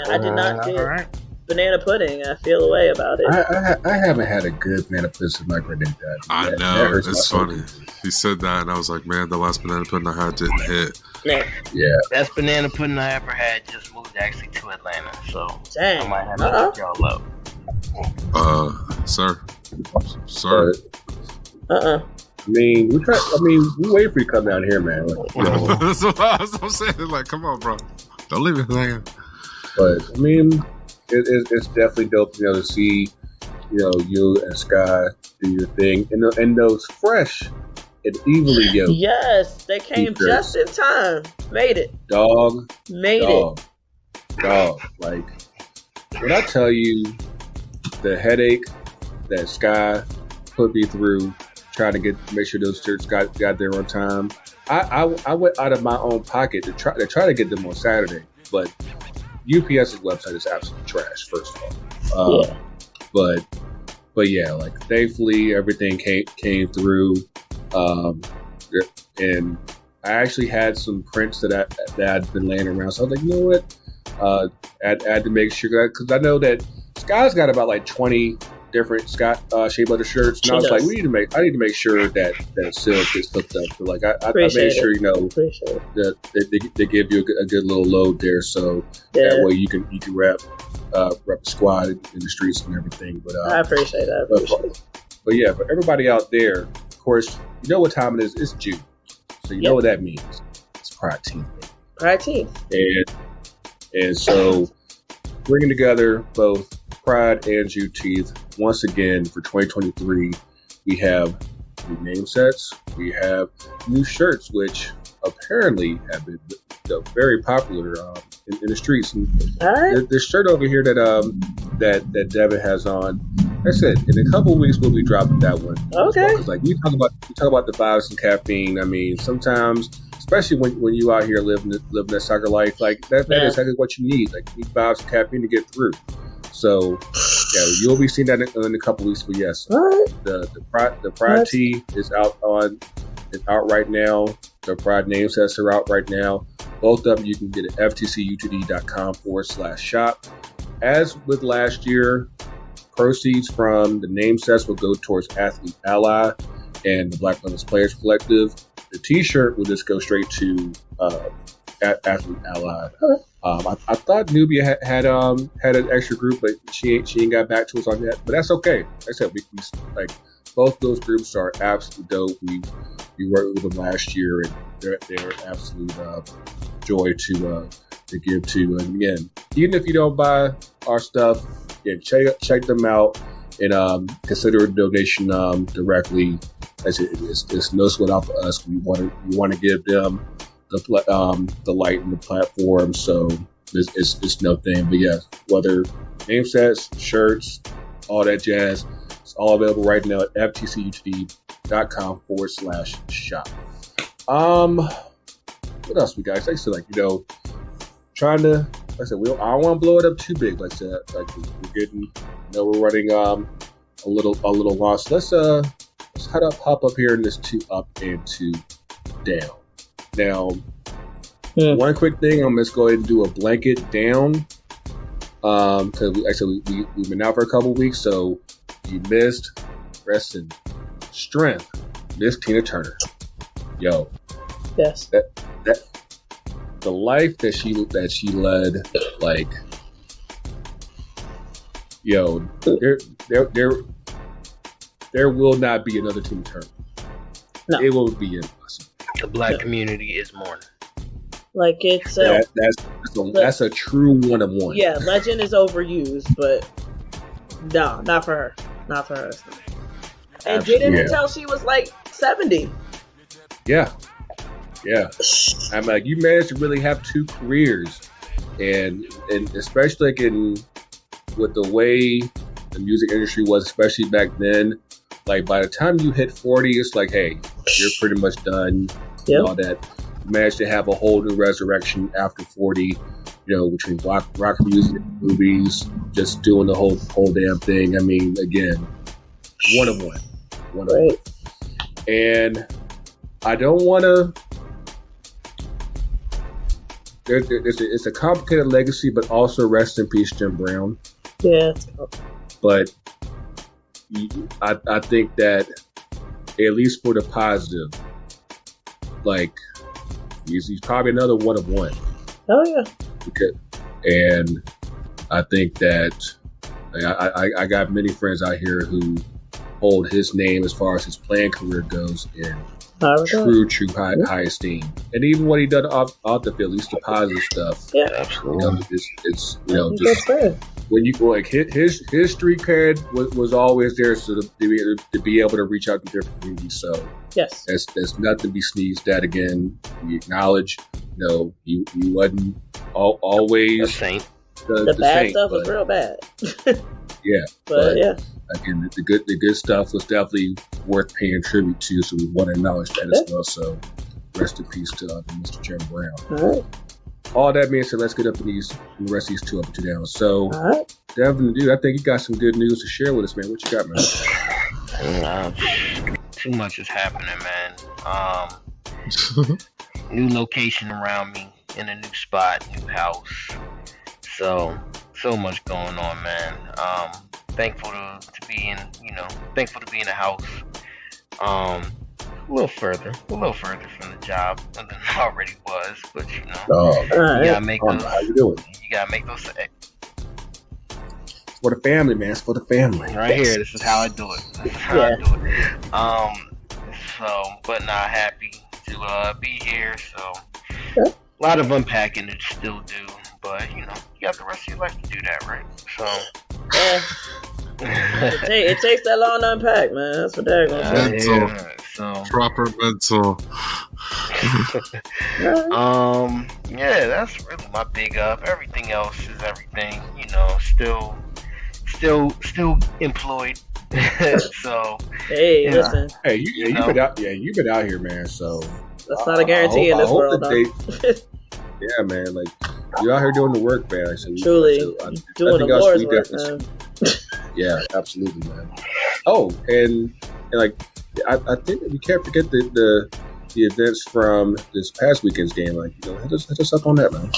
Speaker 2: I did not get banana pudding. I feel a way about it.
Speaker 1: I haven't had a good banana pudding since my granddad died.
Speaker 3: I know. It's funny. He said that and I was like, man, the last banana pudding I had didn't hit.
Speaker 1: Yeah.
Speaker 4: Best banana pudding I ever had just moved actually to Atlanta, so
Speaker 2: dang.
Speaker 4: I might have to look y'all up.
Speaker 3: Sir.
Speaker 1: I mean, we wait for you to come down here, man. Like,
Speaker 3: That's what I'm saying. Like, come on, bro. Don't leave it hanging.
Speaker 1: But I mean, it's definitely dope, to see, you and Sky do your thing, and those fresh. And evenly yoked.
Speaker 2: Yes, they came just in time. Made it.
Speaker 1: Dog.
Speaker 2: It.
Speaker 1: Like, when I tell you the headache that Sky put me through trying to make sure those shirts got there on time, I went out of my own pocket to try to get them on Saturday. But UPS's website is absolutely trash, first of all. But yeah, like, thankfully everything came through. And I actually had some prints that I'd been laying around. So I was like, you know what? I had to make sure, because I know that Sky's got about like 20 different Shea Butter shirts. And I was like, I need to make sure that sales gets hooked up. So like I made sure, that they give you a good little load there. So that way you can rep the squad in the streets and everything. But
Speaker 2: I appreciate that.
Speaker 1: But yeah, for everybody out there, of course, you know what time it is. It's June. So you know what that means. It's Pride Team.
Speaker 2: Pride Team.
Speaker 1: And so bringing together both Pride and Juneteenth once again for 2023, we have new name sets. We have new shirts, which apparently have been very popular in the streets. And this shirt over here that Devin has on, like I said, in a couple of weeks we'll be dropping that one.
Speaker 2: Okay.
Speaker 1: Well, like we talk about the vibes and caffeine. I mean, sometimes, especially when you out here living that soccer life, like that is exactly what you need. Like, you need vibes and caffeine to get through. So yeah, you'll be seeing that in a couple of weeks. But yes, the Pride tee is out right now. The Pride name sets are out right now. Both of them you can get at ftcutd.com/shop. As with last year, proceeds from the name sets will go towards Athlete Ally and the Black Women's Players Collective. The T-shirt will just go straight to Athlete Ally. I thought Nubia had an extra group, but she ain't got back to us on that. But that's okay. Like I said, we like both those groups are absolutely dope. We worked with them last year, and they're absolute joy to give to. And again, even if you don't buy our stuff, check them out and consider a donation directly. It's no sweat off of us. We want to give them the light and the platform. So it's no thing. But yeah, whether name sets, shirts, all that jazz, it's all available right now at ftcutd.com/shop. What else we got? Like I said, trying to. Like I said, I don't want to blow it up too big. Like I said, we're getting. We're running a little long. So let's hop up here in this 2 up and 2 down. Now, one quick thing. I'm just going to do a blanket down. Because we've been out for a couple weeks, so you missed. Rest in strength. Miss Tina Turner. Yo.
Speaker 2: Yes.
Speaker 1: That the life that she led, like, yo, there will not be another Tina Turner.
Speaker 2: No.
Speaker 1: It will be impossible.
Speaker 4: The black community is mourning.
Speaker 2: Like, it's
Speaker 1: that's a true one-of-one.
Speaker 2: Yeah, legend is overused, but no, not for her. Not for her. And didn't until she was like 70.
Speaker 1: Yeah. I'm like, you managed to really have 2 careers, and especially with the way the music industry was, especially back then. Like, by the time you hit 40, it's like, hey, you're pretty much done.
Speaker 2: Yep.
Speaker 1: And all that. You managed to have a whole new resurrection after 40. Between rock music, movies, just doing the whole damn thing. I mean, again, one-of-one.
Speaker 2: Right.
Speaker 1: And I don't want to. It's a complicated legacy, but also rest in peace, Jim Brown.
Speaker 2: Yeah.
Speaker 1: But I think that, at least for the positive, like, he's probably another one-of-one.
Speaker 2: Oh yeah.
Speaker 1: And I think that I got many friends out here who hold his name as far as his playing career goes in true high esteem. And even what he done off the field, at least the positive stuff.
Speaker 2: Yeah, absolutely.
Speaker 1: It's just when you like his street cred was always there, so to be able to reach out to different communities. So
Speaker 2: yes,
Speaker 1: that's nothing to be sneezed at. Again, we acknowledge. He wasn't always
Speaker 4: a saint.
Speaker 2: The bad saint, stuff was real bad.
Speaker 1: Yeah,
Speaker 2: but yeah.
Speaker 1: Again, the good stuff was definitely worth paying tribute to, so we want to acknowledge that as well. So, rest in peace to Mr. Jim Brown.
Speaker 2: All right.
Speaker 1: All that being said, let's get up to the rest of these 2 up and 2 down. So, Devin, dude, I think you got some good news to share with us, man. What you got,
Speaker 4: man? Too much is happening, man. New location around me, in a new spot, new house. So much going on, man. Thankful to be in the house. A little further from the job than I already was, but you gotta make those. How you doing? You gotta make those.
Speaker 1: It's for the family, man. It's for the family.
Speaker 4: Right here. This is how I do it. But not happy to be here. So a lot of unpacking to still do. But, you got the rest of your life to do that, right? So,
Speaker 2: it takes that long to unpack, man. That's what they're going to say.
Speaker 3: Mental. So. Proper mental.
Speaker 4: Yeah, that's really my big up. Everything else is everything. Still employed. So.
Speaker 2: Hey, listen.
Speaker 1: Hey, you've been out. Yeah, you've been out here, man. So.
Speaker 2: That's not a guarantee in this world, though.
Speaker 1: Yeah, man. Like, you're out here doing the work, man. So
Speaker 2: truly, doing the Lord's work, man.
Speaker 1: Yeah, absolutely, man. Oh, and like, I think we can't forget the events from this past weekend's game. Like, hit us up on that, man.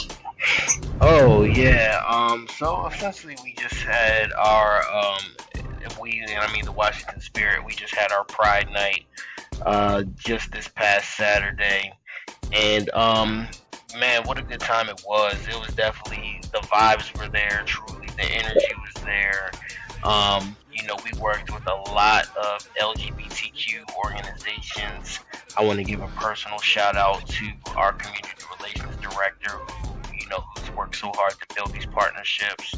Speaker 4: Oh yeah. So essentially, we just had our the Washington Spirit. We just had our Pride Night just this past Saturday, and man, what a good time it was. It was definitely, the vibes were there, truly. The energy was there. We worked with a lot of LGBTQ organizations. I want to give a personal shout out to our community relations director who's worked so hard to build these partnerships.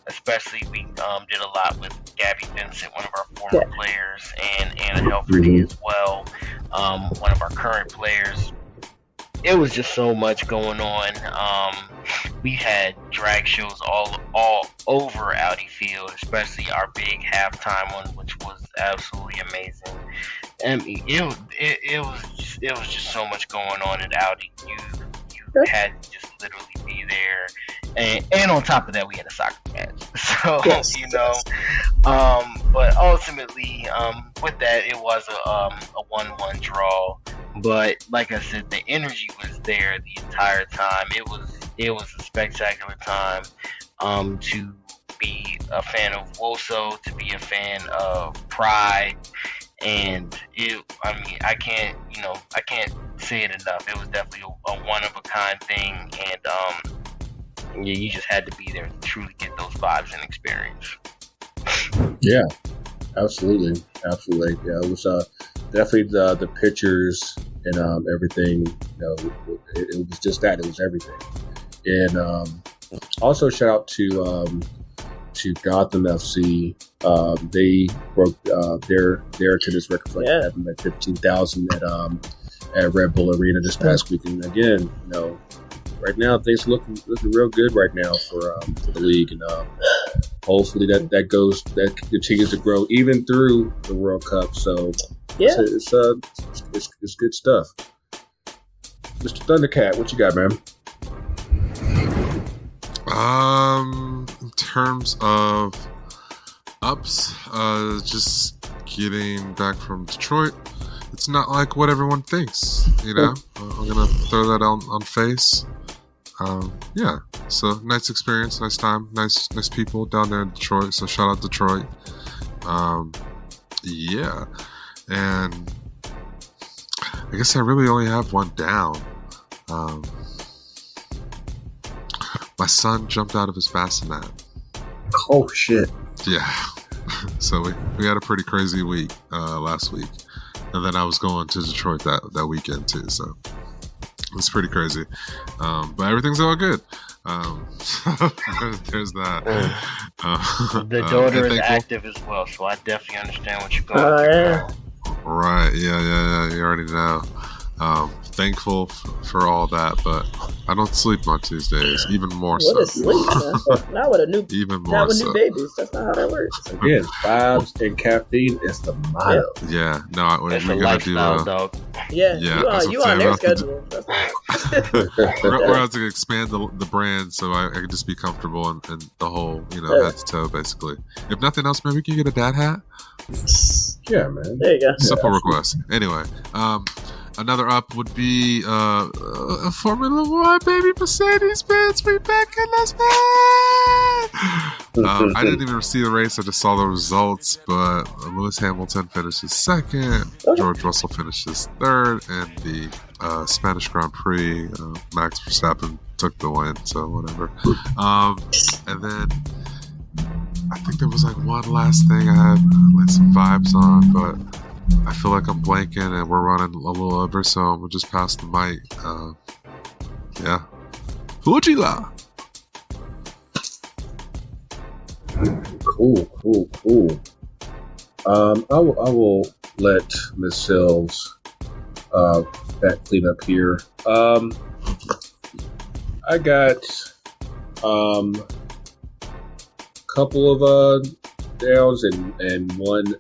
Speaker 4: Especially we did a lot with Gabby Vincent, one of our former players, and Anna Helferty as well, one of our current players. It was just so much going on. We had drag shows all over Audi Field, especially our big halftime one, which was absolutely amazing. I mean, it was just so much going on at Audi. You had to just literally be there, and on top of that, we had a soccer match. So
Speaker 2: Yes.
Speaker 4: But ultimately, with that, it was a 1-1 draw. But like I said, the energy was there the entire time. It was a spectacular time. To be a fan of Woso, to be a fan of Pride. And I can't say it enough. It was definitely a one-of-a-kind thing, and you just had to be there to truly get those vibes and experience.
Speaker 1: Yeah, absolutely. Yeah, it was definitely the pictures and everything. It was just that. It was everything. And also shout out to Gotham FC. They broke their attendance record for having like 15,000 at Red Bull Arena this past weekend. Again, right now things looking real good right now for the league, and hopefully that continues to grow even through the World Cup. So it's good stuff. Mr. Thundercat, what you got, man?
Speaker 3: In terms of ups, just getting back from Detroit, it's not like what everyone thinks, I'm gonna throw that on face. So nice experience, nice time, nice people down there in Detroit, so shout out Detroit. And I guess I really only have one down. My son jumped out of his bassinet.
Speaker 1: Oh shit!
Speaker 3: Yeah, so we had a pretty crazy week last week, and then I was going to Detroit that weekend too. So it was pretty crazy, but everything's all good. There's that.
Speaker 4: The daughter is active as well, so I definitely understand what you're going through.
Speaker 2: Yeah.
Speaker 3: Right? Yeah. You already know. Thankful for all that, but I don't sleep on Tuesdays. Even more
Speaker 2: What
Speaker 3: so.
Speaker 2: is sleep, man? Not with a new,
Speaker 3: Even more
Speaker 2: not with
Speaker 3: so.
Speaker 2: new babies. That's not how that works.
Speaker 1: Again, vibes and caffeine is the motto.
Speaker 3: Yeah. No, we're
Speaker 4: It's a
Speaker 3: gonna do.
Speaker 4: lifestyle, dog.
Speaker 2: Yeah,
Speaker 3: Yeah,
Speaker 2: you on their schedule. That's
Speaker 3: We're going to expand the brand so I can just be comfortable and the whole, head to toe, basically. If nothing else, maybe we can get a dad hat.
Speaker 1: Yeah, man.
Speaker 2: There you go.
Speaker 3: Simple request. Anyway, another up would be a Formula One, baby. Mercedes-Benz, we back in this man. I didn't even see the race. I just saw the results. But Lewis Hamilton finishes second. George Russell finishes third. And the Spanish Grand Prix, Max Verstappen took the win. So whatever. And then I think there was like one last thing I had like some vibes on, but I feel like I'm blanking and we're running a little over, so we'll just pass the mic. Fujila.
Speaker 1: Cool. I will let Ms. Sills that clean up here. I got couple of downs and one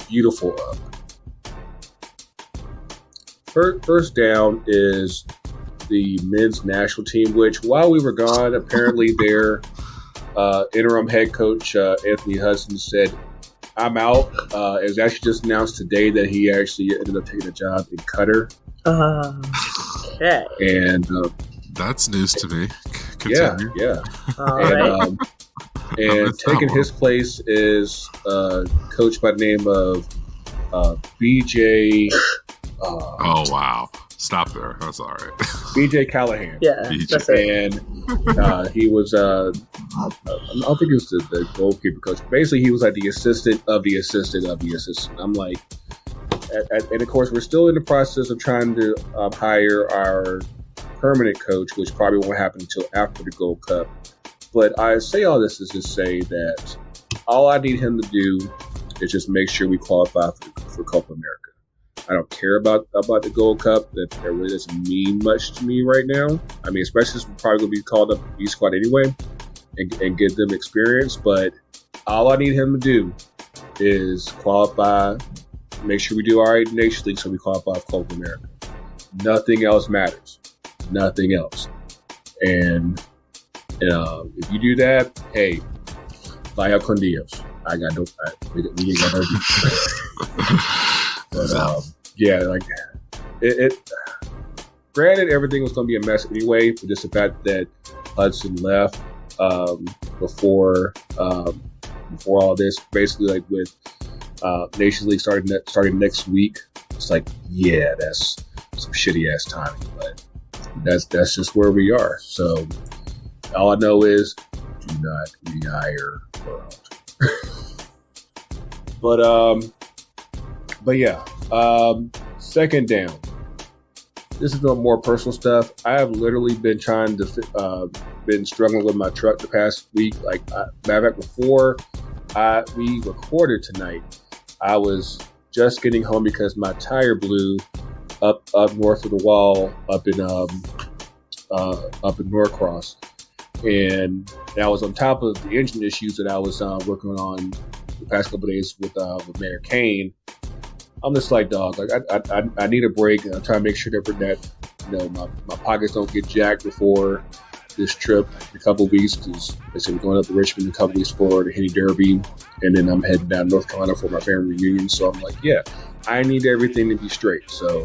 Speaker 1: beautiful up. First down is the men's national team, which while we were gone, apparently their interim head coach, Anthony Hudson, said, I'm out. It was actually just announced today that he actually ended up taking a job in Qatar.
Speaker 2: Okay.
Speaker 1: And
Speaker 3: that's news to me. Continue.
Speaker 1: Yeah.
Speaker 2: All
Speaker 1: And,
Speaker 2: right.
Speaker 1: and taking his place is a coach by the name of BJ.
Speaker 3: Oh, wow. Stop there. That's all right.
Speaker 1: BJ Callahan.
Speaker 2: Yeah, that's it.
Speaker 1: And he was, I don't think he was the goalkeeper coach. Basically, he was like the assistant of the assistant of the assistant. I'm like, and of course, we're still in the process of trying to hire our permanent coach, which probably won't happen until after the Gold Cup. But I say all this is to say that all I need him to do is just make sure we qualify for Copa America. I don't care about the Gold Cup. That really doesn't mean much to me right now. I mean, especially since we're probably going to be called up to the B squad anyway and give them experience. But all I need him to do is qualify, make sure we do all right in Nation League so we qualify for Copa America. Nothing else matters. Nothing else. And if you do that, hey, vaya con Dios. I got no. We ain't got no Dios. But yeah, like it. Granted, everything was going to be a mess anyway, but just the fact that Hudson left before all this, basically, like with Nations League starting next week, it's like, yeah, that's some shitty ass timing, but that's just where we are. So all I know is do not rehire World. But yeah, second down. This is no more personal stuff. I have literally been trying to been struggling with my truck the past week. Like, matter of fact, before we recorded tonight, I was just getting home because my tire blew up north of the wall up in Norcross, and I was on top of the engine issues that I was working on the past couple of days with Mayor Kane. I'm just like, dog, like I need a break, and I'm trying to make sure that my pockets don't get jacked before this trip in a couple of weeks, because I said we're going up to Richmond in a couple of weeks for the Henny Derby, and then I'm heading down North Carolina for my family reunion. So I'm like, yeah, I need everything to be straight. So,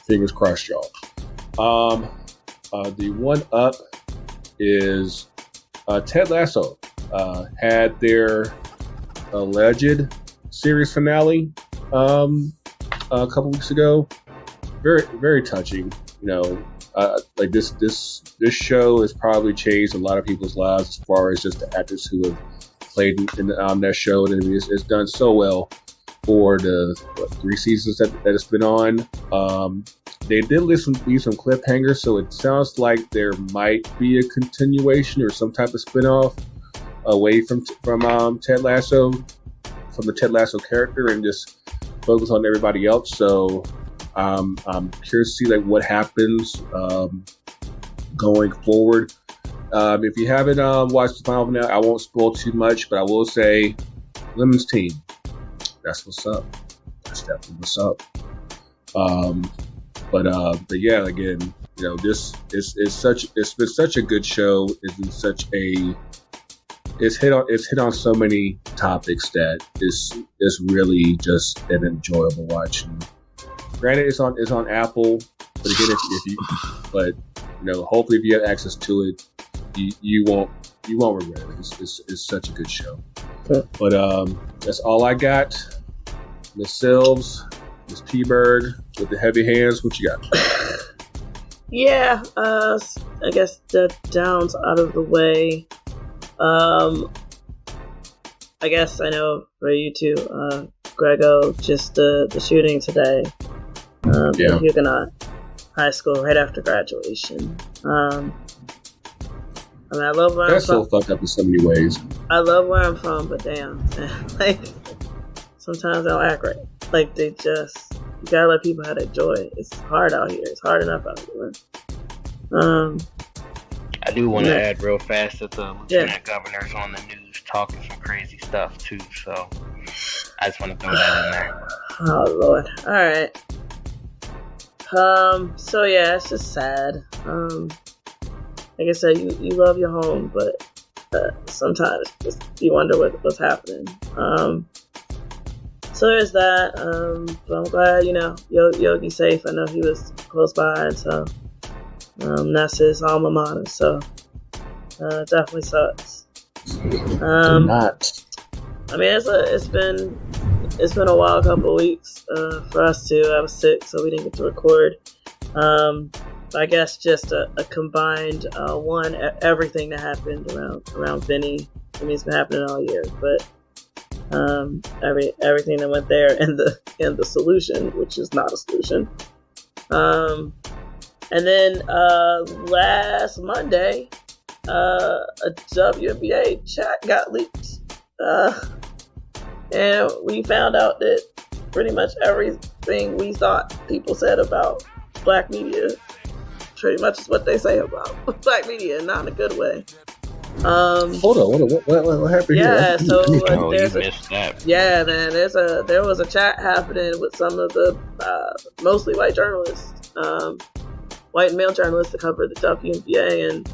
Speaker 1: fingers crossed, y'all. The one up is Ted Lasso had their alleged series finale a couple weeks ago. Very, very touching. Like this show has probably changed a lot of people's lives as far as just the actors who have played in that show, and it's done so well for the 3 seasons that it's been on. They did leave some cliffhangers, so it sounds like there might be a continuation or some type of spinoff away from Ted Lasso, from the Ted Lasso character, and just focus on everybody else. So I'm curious to see like what happens going forward. If you haven't watched the final finale, I won't spoil too much, but I will say, Lemon's team, that's what's up. That's definitely what's up. But yeah, again, this it's been such a good show. It's hit on so many topics that is really just an enjoyable watch. And granted, it's on Apple, but again, hopefully if you have access to it, you won't regret it. It's such a good show. Okay. But that's all I got. Miss Silves, Miss T-Bird with the heavy hands. What you got?
Speaker 2: Yeah, I guess the downs out of the way. I guess I know for you too, Grego, just the shooting today. In Huguenot High School right after graduation. I love where
Speaker 1: That's
Speaker 2: I'm from.
Speaker 1: so fucked up in so many ways.
Speaker 2: I love where I'm from, but damn, like sometimes they'll act right. Like you gotta let people have their joy. It's hard out here. It's hard enough out here.
Speaker 4: I do want to add real fast that the lieutenant governor's on the news talking some crazy stuff too. So I just want to throw that in there.
Speaker 2: Oh Lord! All right. So yeah, it's just sad. Like I said, you love your home, but sometimes just you wonder what's happening. So there's that. But I'm glad, Yogi's safe. I know he was close by, and so that's his alma mater. So definitely sucks.
Speaker 1: Not.
Speaker 2: I mean, it's been a wild couple of weeks for us too. I was sick, so we didn't get to record. I guess just a combined everything that happened around Vinny. I mean, it's been happening all year, but everything that went there and the solution, which is not a solution. And then last Monday, a WNBA chat got leaked, and we found out that pretty much everything we thought people said about Black media pretty much is what they say about Black media, not in a good way.
Speaker 1: Hold on, what happened here?
Speaker 2: Yeah, so there's
Speaker 5: you missed that.
Speaker 2: Yeah, man, there was a chat happening with some of the mostly white journalists, white male journalists that cover the WNBA, and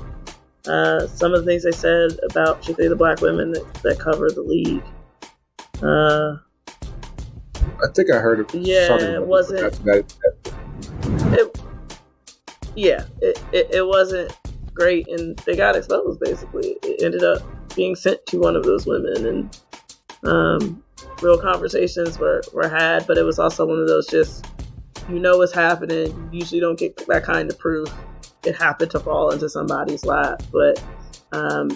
Speaker 2: some of the things they said about particularly the black women that cover the league.
Speaker 1: I think I heard it.
Speaker 2: Yeah, it wasn't. It wasn't great, and they got exposed. Basically, it ended up being sent to one of those women, and real conversations were had. But it was also one of those just, what's happening. You usually don't get that kind of proof. It happened to fall into somebody's lap, but I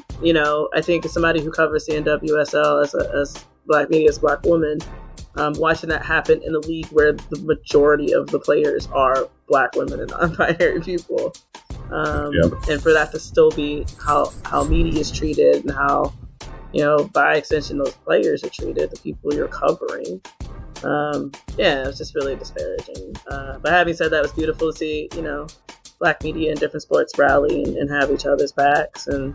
Speaker 2: think as somebody who covers the NWSL as black media, as a black woman, watching that happen in a league where the majority of the players are black women and non-binary people, and for that to still be how media is treated and how, by extension those players are treated, the people you're covering, it was just really disparaging. But having said that, it was beautiful to see, black media in different sports rally and have each other's backs, and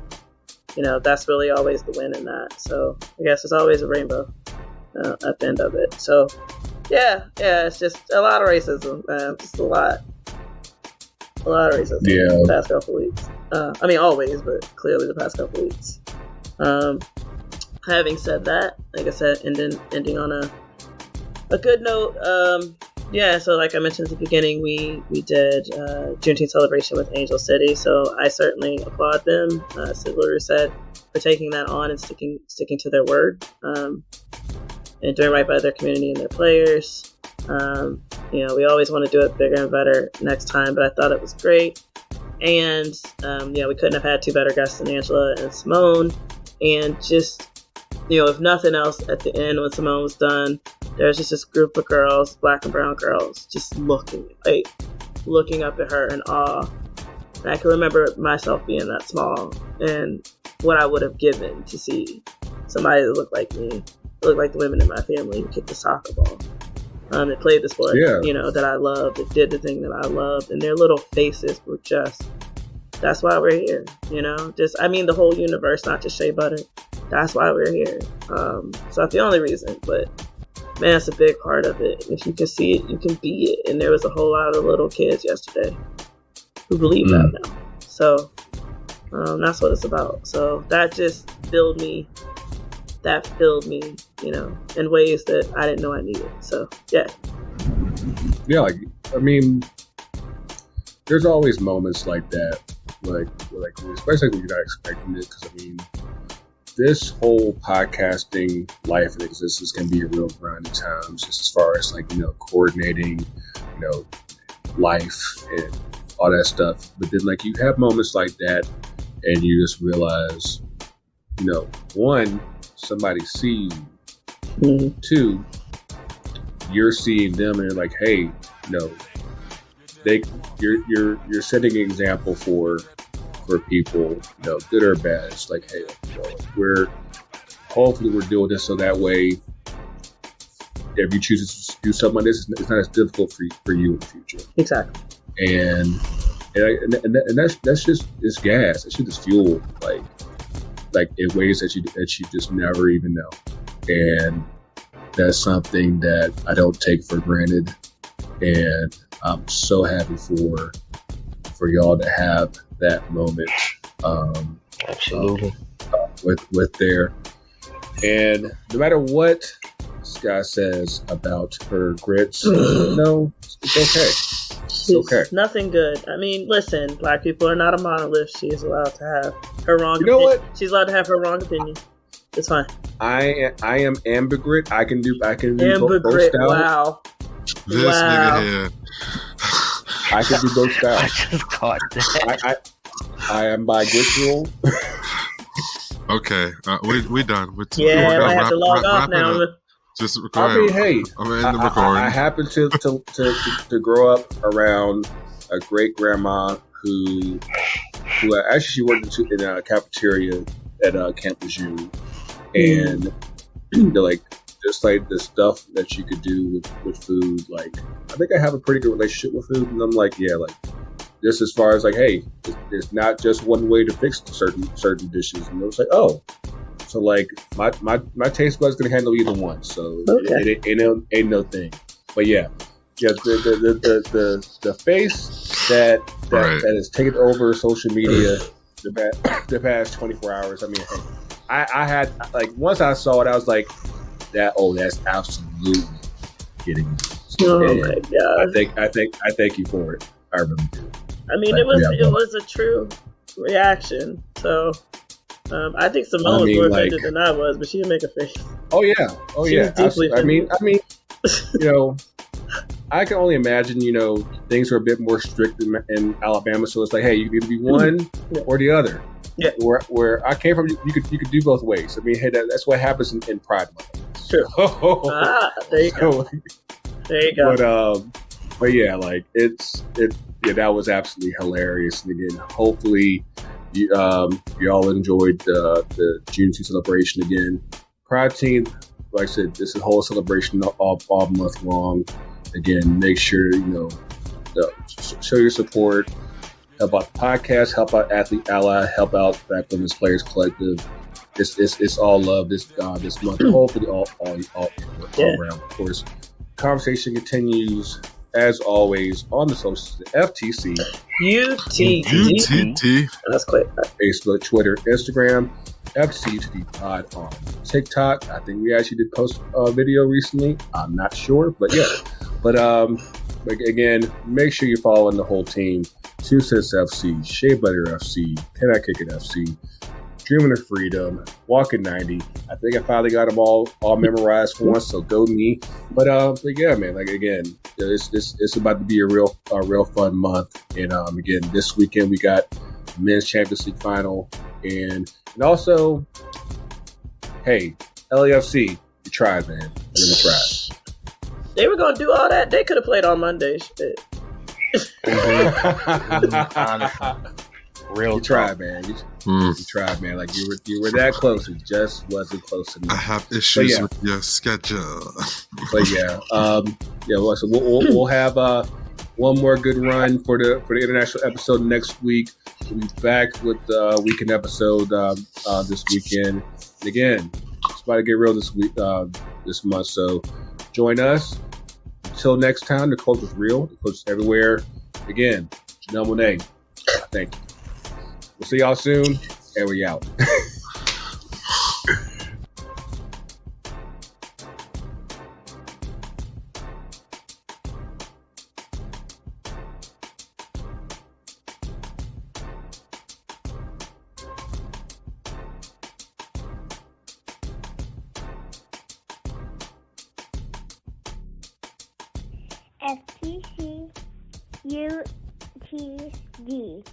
Speaker 2: that's really always the win in that. So I guess there's always a rainbow at the end of it. So it's just a lot of racism, man. Just a lot of racism the past couple weeks. I mean, always, but clearly the past couple weeks. Having said that, like I said, ending on a good note. So like I mentioned at the beginning, we did Juneteenth celebration with Angel City, so I certainly applaud them, Sid Lutter said, for taking that on and sticking to their word, and doing right by their community and their players. We always want to do it bigger and better next time, but I thought it was great. And we couldn't have had two better guests than Angela and Simone. And just, if nothing else, at the end when Simone was done, there was just this group of girls, black and brown girls, just looking up at her in awe. And I can remember myself being that small and what I would have given to see somebody that looked like me, looked like the women in my family who kicked the soccer ball. That played the sport, that I loved, that did the thing that I loved, and their little faces were just, that's why we're here, the whole universe, not just Shea Butter. That's why we're here. So that's the only reason, but man, it's a big part of it. If you can see it, you can be it. And there was a whole lot of little kids yesterday who believe that now. So that's what it's about. So that just filled me, in ways that I didn't know I needed. So, yeah.
Speaker 1: Yeah, there's always moments like that, like especially when you're not expecting it, because, this whole podcasting life and existence can be a real grind at times, just as far as coordinating, life and all that stuff. But then you have moments like that and you just realize, one, somebody sees you. Mm-hmm. Two, you're seeing them and you're like, hey, you're setting an example for people, good or bad. It's like, hey, hopefully we're doing this so that way, if you choose to do something like this, it's not as difficult for you in the future.
Speaker 2: Exactly.
Speaker 1: And that's just, it's gas. It's just fuel, like in ways that you just never even know. And that's something that I don't take for granted. And I'm so happy for y'all to have that moment.
Speaker 5: Absolutely.
Speaker 1: With there. And no matter what Sky says about her grits, no, it's okay. It's okay.
Speaker 2: Nothing good. Listen, black people are not a monolith. She is allowed to have her wrong
Speaker 1: opinion. You know what?
Speaker 2: She's allowed to have her wrong opinion. It's fine.
Speaker 1: I am ambigrit. I can do
Speaker 2: ambigrit.
Speaker 1: Both styles.
Speaker 2: Wow.
Speaker 3: This nigga here.
Speaker 1: I can do both styles.
Speaker 5: I just caught that.
Speaker 1: I am bisexual.
Speaker 3: Okay, we done.
Speaker 2: I have to log off now.
Speaker 3: Just go ahead.
Speaker 1: Hey,
Speaker 3: I'm gonna end the recording.
Speaker 1: I happen to grow up around a great grandma who actually she worked in a cafeteria at Campus U, and just like the stuff that you could do with food. I think I have a pretty good relationship with food, and I'm just as far as like, hey, it's not just one way to fix certain dishes. And it was like, oh, so like my taste bud's gonna handle either one. So it ain't no thing. But yeah, the face that has taken over social media the past 24 hours. I mean, hey, I had like once I saw it, I was like, that's absolutely getting me.
Speaker 2: Oh my god!
Speaker 1: I thank you for it. I really do.
Speaker 2: I mean, it was a true reaction. So I think Simone was more offended than I was, but she didn't make a face.
Speaker 1: Oh yeah. I mean, you know, I can only imagine. You know, things are a bit more strict in Alabama, so it's like, hey, you can either be one or the other. Yeah. Where I came from, you could do both ways. I mean, hey, that's what happens in Pride Month.
Speaker 2: True. There you go. There you go.
Speaker 1: But yeah, like that was absolutely hilarious. And again, hopefully you all enjoyed the Juneteenth celebration again. Pride Team, like I said, this is a whole celebration all month long. Again, make sure show your support. Help out the podcast. Help out Athlete Ally. Help out Black Women's Players Collective. It's all love this month. Hopefully all around, of course. Conversation continues as always on the socials. The FTC,
Speaker 2: UTT. That's quick.
Speaker 1: Facebook, Twitter, Instagram, FTC Pod on TikTok. I think we actually did post a video recently. I'm not sure, but yeah. But again, make sure you're following the whole team. 2 Cents FC, Shea Butter FC, Can I Kick It FC, Dreaming of Freedom, Walking 90. I think I finally got them all memorized for once, so go me. But yeah, man, like again, it's about to be a real fun month. And again, this weekend we got Men's Champions League final, and also, hey, LAFC, you tried, man. You tried.
Speaker 2: They were gonna do all that. They could have played on Monday. Shit.
Speaker 4: Honestly.
Speaker 1: You tried, man. You tried, man. Like you were that close. It just wasn't close enough.
Speaker 3: I have issues with your schedule.
Speaker 1: But yeah, so we'll have one more good run for the international episode next week. We'll be back with the weekend episode this weekend. And again, it's about to get real this week, this month. So join us. Until next time, the coach is real. The coach is everywhere. Again, Janelle Monet. Thank you. We'll see y'all soon, and we out.
Speaker 6: SCCLMore.